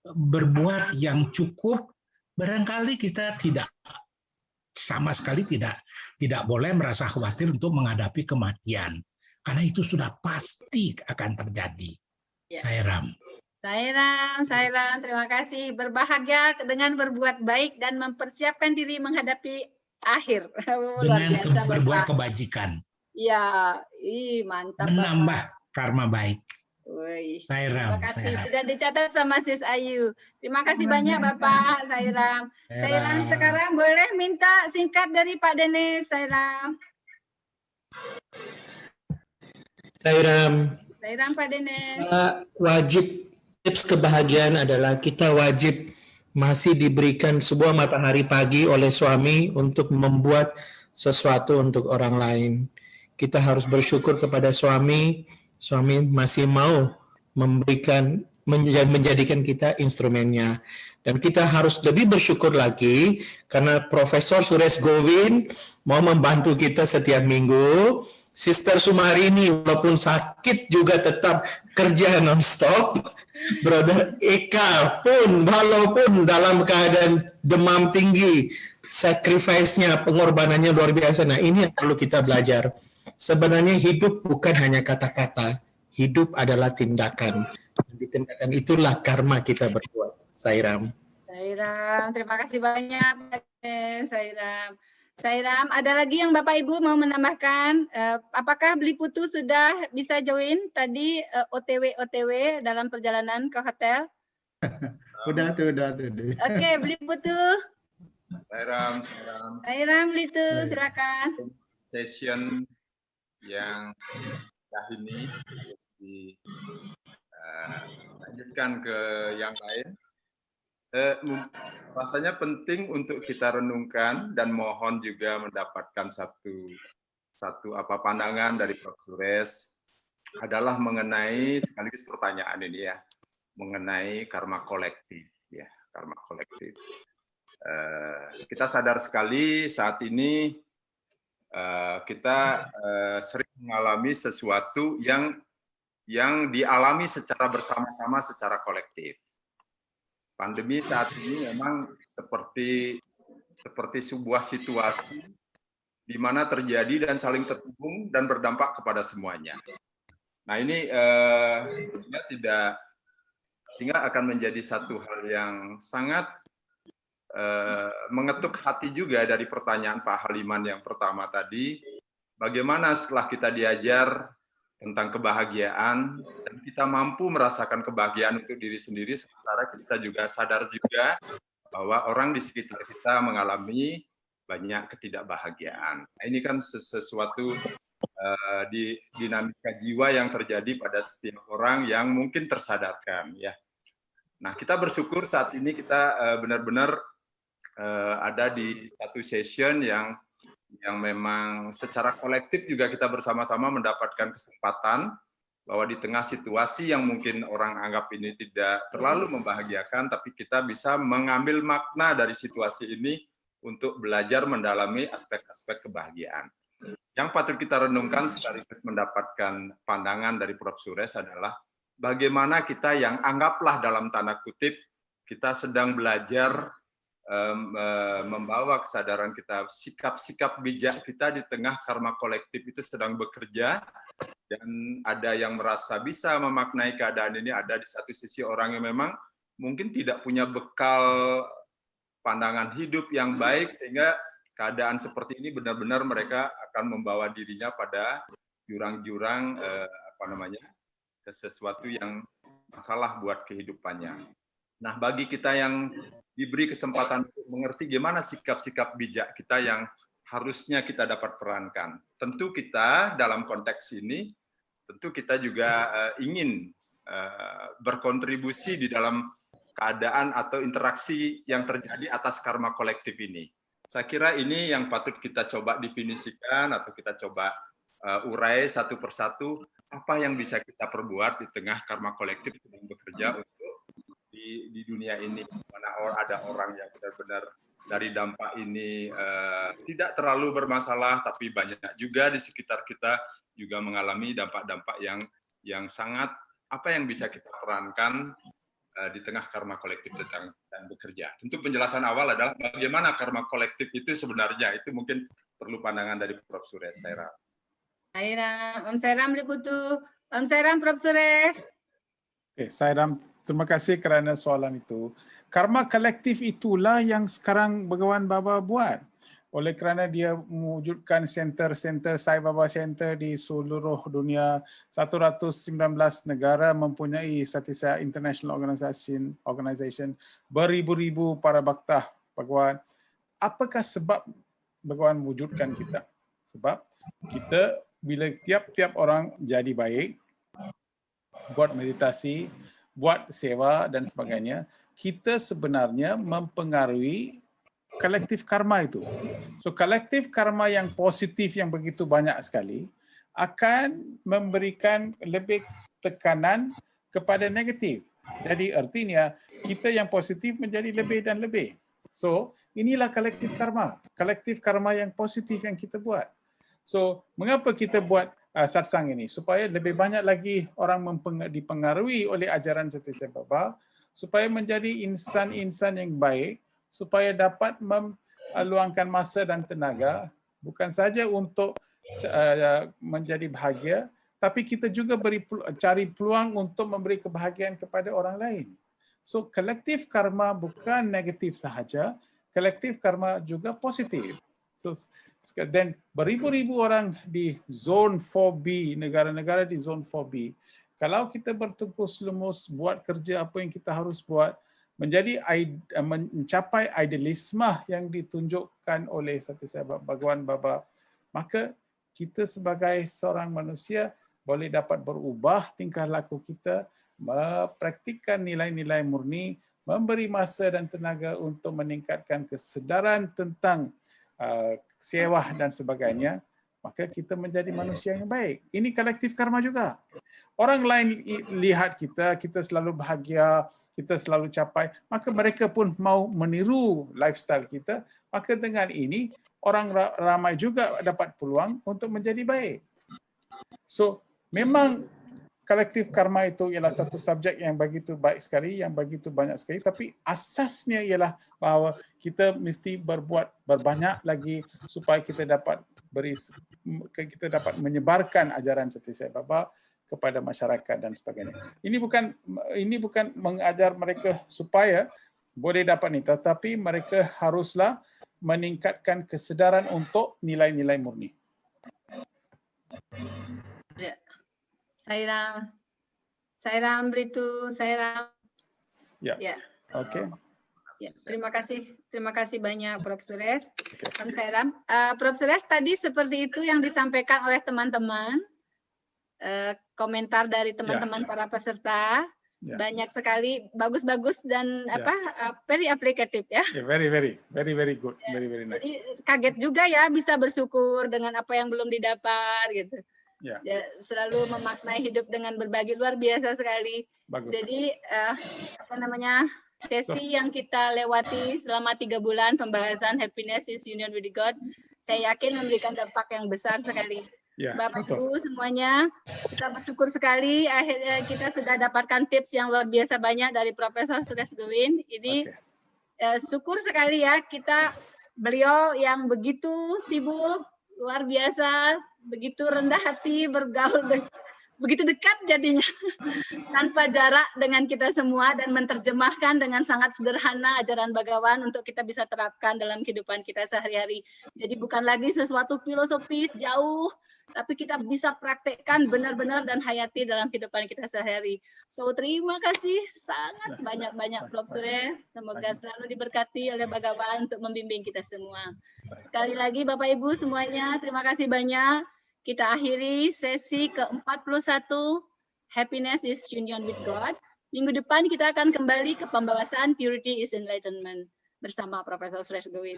berbuat yang cukup, barangkali kita sama sekali tidak boleh merasa khawatir untuk menghadapi kematian. Karena itu sudah pasti akan terjadi. Ya. Sairam, terima kasih. Berbahagia dengan berbuat baik dan mempersiapkan diri menghadapi akhir. Dengan berbuat kebajikan. Ya, mantap. Menambah karma baik. Terima kasih. Sudah dicatat sama Sis Ayu. Terima kasih banyak Bapak Sairam. Sairam sekarang boleh minta singkat dari Pak Denis, Sairam. Sairam, Pak Denis. Wajib, tips kebahagiaan adalah kita wajib masih diberikan sebuah matahari pagi oleh suami untuk membuat sesuatu untuk orang lain. Kita harus bersyukur kepada suami masih mau menjadikan kita instrumennya. Dan kita harus lebih bersyukur lagi karena Profesor Suresh Govin mau membantu kita setiap minggu. Sister Sumarini walaupun sakit juga tetap kerja non-stop. Brother Eka pun walaupun dalam keadaan demam tinggi, sacrifice-nya, pengorbanannya luar biasa. Nah, ini yang perlu kita belajar. Sebenarnya hidup bukan hanya kata-kata, hidup adalah tindakan. Di tindakan itulah karma kita berbuat. Sairam. Terima kasih banyak Sairam, ada lagi yang Bapak Ibu mau menambahkan? Apakah Beli Putu sudah bisa join tadi OTW dalam perjalanan ke hotel? Udah tuh. Oke, Beli Putu. Sairam. Beli Putu, silakan. Session yang ini harus dilanjutkan ke yang lain. Rasanya penting untuk kita renungkan dan mohon juga mendapatkan satu pandangan dari Prof. Suresh adalah mengenai sekaligus pertanyaan ini ya, mengenai karma kolektif ya, karma kolektif. Kita sadar sekali saat ini kita sering mengalami sesuatu yang dialami secara bersama-sama, secara kolektif. Pandemi saat ini memang seperti sebuah situasi di mana terjadi dan saling terhubung dan berdampak kepada semuanya. Nah ini sehingga akan menjadi satu hal yang sangat mengetuk hati juga dari pertanyaan Pak Haliman yang pertama tadi, bagaimana setelah kita diajar tentang kebahagiaan dan kita mampu merasakan kebahagiaan untuk diri sendiri, sementara kita juga sadar juga bahwa orang di sekitar kita mengalami banyak ketidakbahagiaan. Nah, ini kan sesuatu di dinamika jiwa yang terjadi pada setiap orang yang mungkin tersadarkan ya. Nah, kita bersyukur saat ini kita benar-benar ada di satu session yang memang secara kolektif juga kita bersama-sama mendapatkan kesempatan bahwa di tengah situasi yang mungkin orang anggap ini tidak terlalu membahagiakan, tapi kita bisa mengambil makna dari situasi ini untuk belajar mendalami aspek-aspek kebahagiaan. Yang patut kita renungkan sekaligus mendapatkan pandangan dari Prof. Suresh adalah bagaimana kita yang anggaplah dalam tanda kutip kita sedang belajar membawa kesadaran kita, sikap-sikap bijak kita di tengah karma kolektif itu sedang bekerja, dan ada yang merasa bisa memaknai keadaan ini, ada di satu sisi orang yang memang mungkin tidak punya bekal pandangan hidup yang baik, sehingga keadaan seperti ini benar-benar mereka akan membawa dirinya pada jurang-jurang ke sesuatu yang masalah buat kehidupannya. Nah, bagi kita yang diberi kesempatan untuk mengerti gimana sikap-sikap bijak kita yang harusnya kita dapat perankan. Tentu kita dalam konteks ini, tentu kita juga ingin berkontribusi di dalam keadaan atau interaksi yang terjadi atas karma kolektif ini. Saya kira ini yang patut kita coba definisikan atau kita coba urai satu persatu, apa yang bisa kita perbuat di tengah karma kolektif yang bekerja untuk di dunia ini, mana ada orang yang benar-benar dari dampak ini tidak terlalu bermasalah, tapi banyak juga di sekitar kita juga mengalami dampak-dampak yang sangat, apa yang bisa kita perankan di tengah karma kolektif dan bekerja. Tentu penjelasan awal adalah bagaimana karma kolektif itu sebenarnya, itu mungkin perlu pandangan dari Prof. Suresh. Sairam. Om Sairam Liputu. Om Sairam Prof. Suresh. Oke, Sairam, terima kasih kerana soalan itu. Karma kolektif itulah yang sekarang Bhagawan Baba buat. Oleh kerana dia mewujudkan center-center Sai Baba Center di seluruh dunia, 119 negara mempunyai Satisai International Organization, beribu-ribu para bhakta Bhagawan. Apakah sebab Bhagawan wujudkan kita? Sebab kita bila tiap-tiap orang jadi baik, buat meditasi, buat sewa dan sebagainya, kita sebenarnya mempengaruhi kolektif karma itu. So kolektif karma yang positif yang begitu banyak sekali akan memberikan lebih tekanan kepada negatif. Jadi artinya kita yang positif menjadi lebih dan lebih. So inilah kolektif karma yang positif yang kita buat. So mengapa kita buat satsang ini? Supaya lebih banyak lagi orang dipengaruhi oleh ajaran Satisai Baba, supaya menjadi insan-insan yang baik, supaya dapat meluangkan masa dan tenaga bukan saja untuk menjadi bahagia, tapi kita juga cari peluang untuk memberi kebahagiaan kepada orang lain. So kolektif karma bukan negatif sahaja, kolektif karma juga positif. So dan beribu-ribu orang di zone 4B, negara-negara di zone 4B, kalau kita bertungkus lumus buat kerja apa yang kita harus buat, mencapai idealisme yang ditunjukkan oleh Satisai Bhagawan Baba, maka kita sebagai seorang manusia boleh dapat berubah tingkah laku kita, mempraktikkan nilai-nilai murni, memberi masa dan tenaga untuk meningkatkan kesedaran tentang sewah dan sebagainya, maka kita menjadi manusia yang baik. Ini kolektif karma juga. Orang lain lihat kita selalu bahagia, kita selalu capai, maka mereka pun mau meniru lifestyle kita, maka dengan ini orang ramai juga dapat peluang untuk menjadi baik. So, memang kolektif karma itu ialah satu subjek yang begitu baik sekali, yang begitu banyak sekali, tapi asasnya ialah bahawa kita mesti berbuat berbanyak lagi supaya kita dapat menyebarkan ajaran Satisai Baba kepada masyarakat dan sebagainya. Ini bukan mengajar mereka supaya boleh dapat ini, tetapi mereka haruslah meningkatkan kesedaran untuk nilai-nilai murni. Ya. Sairam Britu, Sairam. Ya. Oke. Ya, terima kasih banyak Prof. Suresh. Om Sairam. Prof. Suresh, tadi seperti itu yang disampaikan oleh teman-teman. Komentar dari teman-teman para peserta. Banyak sekali bagus-bagus dan very applicative ya. Very good, very nice. Jadi kaget juga ya bisa bersyukur dengan apa yang belum didapat gitu. Ya, selalu memaknai hidup dengan berbagi, luar biasa sekali. Bagus. Jadi sesi yang kita lewati selama 3 bulan pembahasan Happiness is Union with God, saya yakin memberikan dampak yang besar sekali. Bapak Ibu semuanya, kita bersyukur sekali akhirnya kita sudah dapatkan tips yang luar biasa banyak dari Profesor Suresh Gowin. Ini syukur sekali ya beliau yang begitu sibuk, luar biasa, begitu rendah hati, bergaul, begitu dekat jadinya tanpa jarak dengan kita semua dan menerjemahkan dengan sangat sederhana ajaran Bhagawan untuk kita bisa terapkan dalam kehidupan kita sehari-hari. Jadi bukan lagi sesuatu filosofis jauh, tapi kita bisa praktekkan benar-benar dan hayati dalam kehidupan kita sehari-hari. So terima kasih sangat banyak-banyak Prof. Suresh. Semoga selalu diberkati oleh Bhagawan untuk membimbing kita semua. Sekali lagi Bapak Ibu semuanya, terima kasih banyak. Kita akhiri sesi ke-41 Happiness is Union with God. Minggu depan kita akan kembali ke pembahasan Purity is Enlightenment bersama Profesor Suresh Gowin.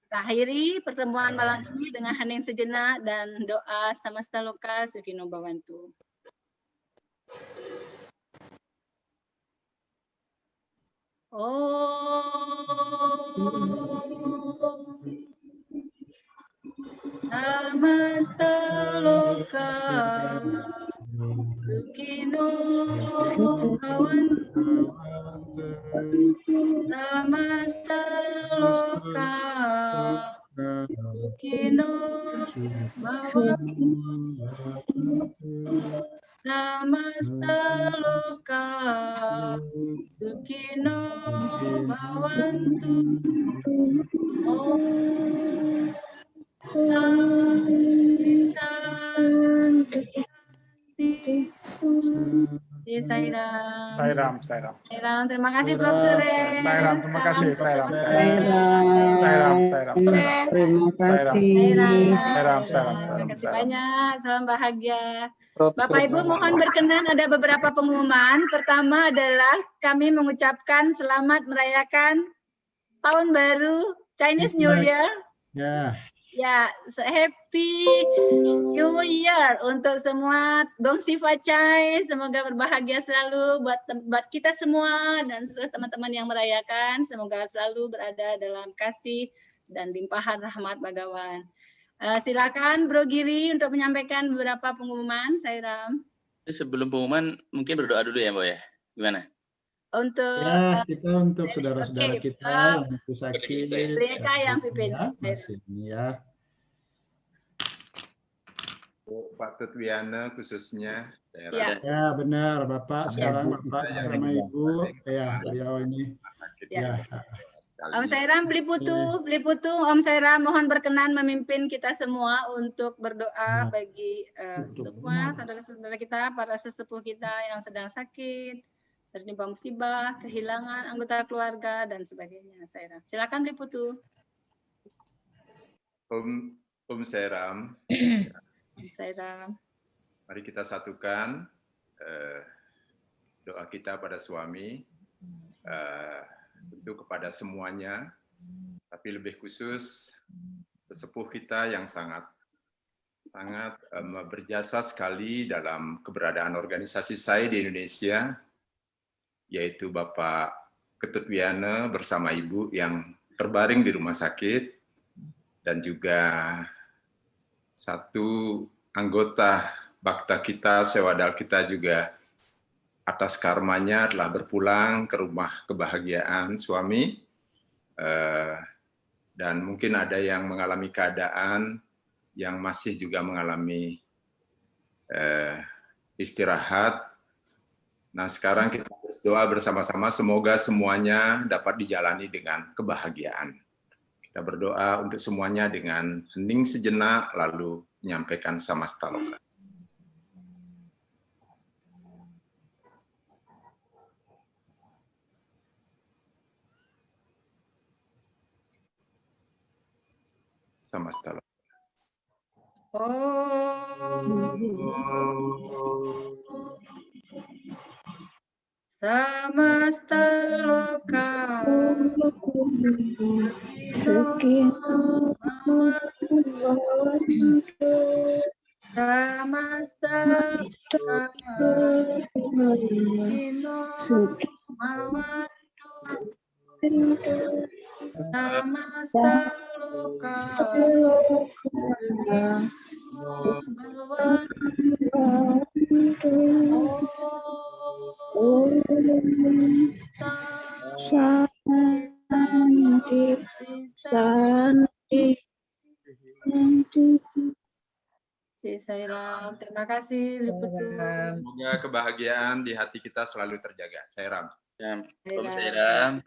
Kita akhiri pertemuan malam ini dengan hening sejenak dan doa Samasta Loka Sukhino Bhavantu. Samasta Loka Sukhino Bhavantu. Samasta Loka Sukhino Bhavantu. Samasta Loka Sukhino Bhavantu. Sairam. Terima kasih Prof. Suresh. Sairam, terima kasih. Sairam. Terima kasih. Sairam. Terima kasih banyak. Salam bahagia. Bapak Ibu mohon berkenan ada beberapa pengumuman. Pertama adalah kami mengucapkan selamat merayakan Tahun Baru Chinese New Year. Ya, Happy New Year untuk semua Gongsi Facai. Semoga berbahagia selalu buat kita semua dan seluruh teman-teman yang merayakan. Semoga selalu berada dalam kasih dan limpahan rahmat Bhagawan. Silakan Bro Giri untuk menyampaikan beberapa pengumuman. Sairam. Sebelum pengumuman mungkin berdoa dulu ya Mbak ya. Gimana? Untuk kita untuk saudara-saudara kita yang masih sakit, mereka yang pimpin ya. Pak Tutwiana khususnya. Ya benar Bapak sekarang Bapak sama Ibu ya beliau ini. Ya. Om Sairam beli putu Om Sairam mohon berkenan memimpin kita semua untuk berdoa bagi semua saudara-saudara kita, para sesepuh kita yang sedang sakit, tertimpa musibah, kehilangan anggota keluarga dan sebagainya. Sairam, silakan beli putu. Om Sairam. Sairam. Mari kita satukan doa kita pada suami, tentu kepada semuanya, tapi lebih khusus sesepuh kita yang sangat berjasa sekali dalam keberadaan organisasi saya di Indonesia, yaitu Bapak Ketutwiana bersama Ibu yang terbaring di rumah sakit, dan juga satu anggota Bakta kita, Sewadal kita juga atas karmanya telah berpulang ke rumah kebahagiaan suami, dan mungkin ada yang mengalami keadaan yang masih juga mengalami istirahat. Nah sekarang kita berdoa bersama-sama semoga semuanya dapat dijalani dengan kebahagiaan. Kita berdoa untuk semuanya dengan hening sejenak, lalu menyampaikan Samasta Loka. Samasta Loka. Samasta loka Samasta Samasta loka Santi. Sairam, terima kasih Liputu. Semoga kebahagiaan di hati kita selalu terjaga. Sairam. Om Sairam.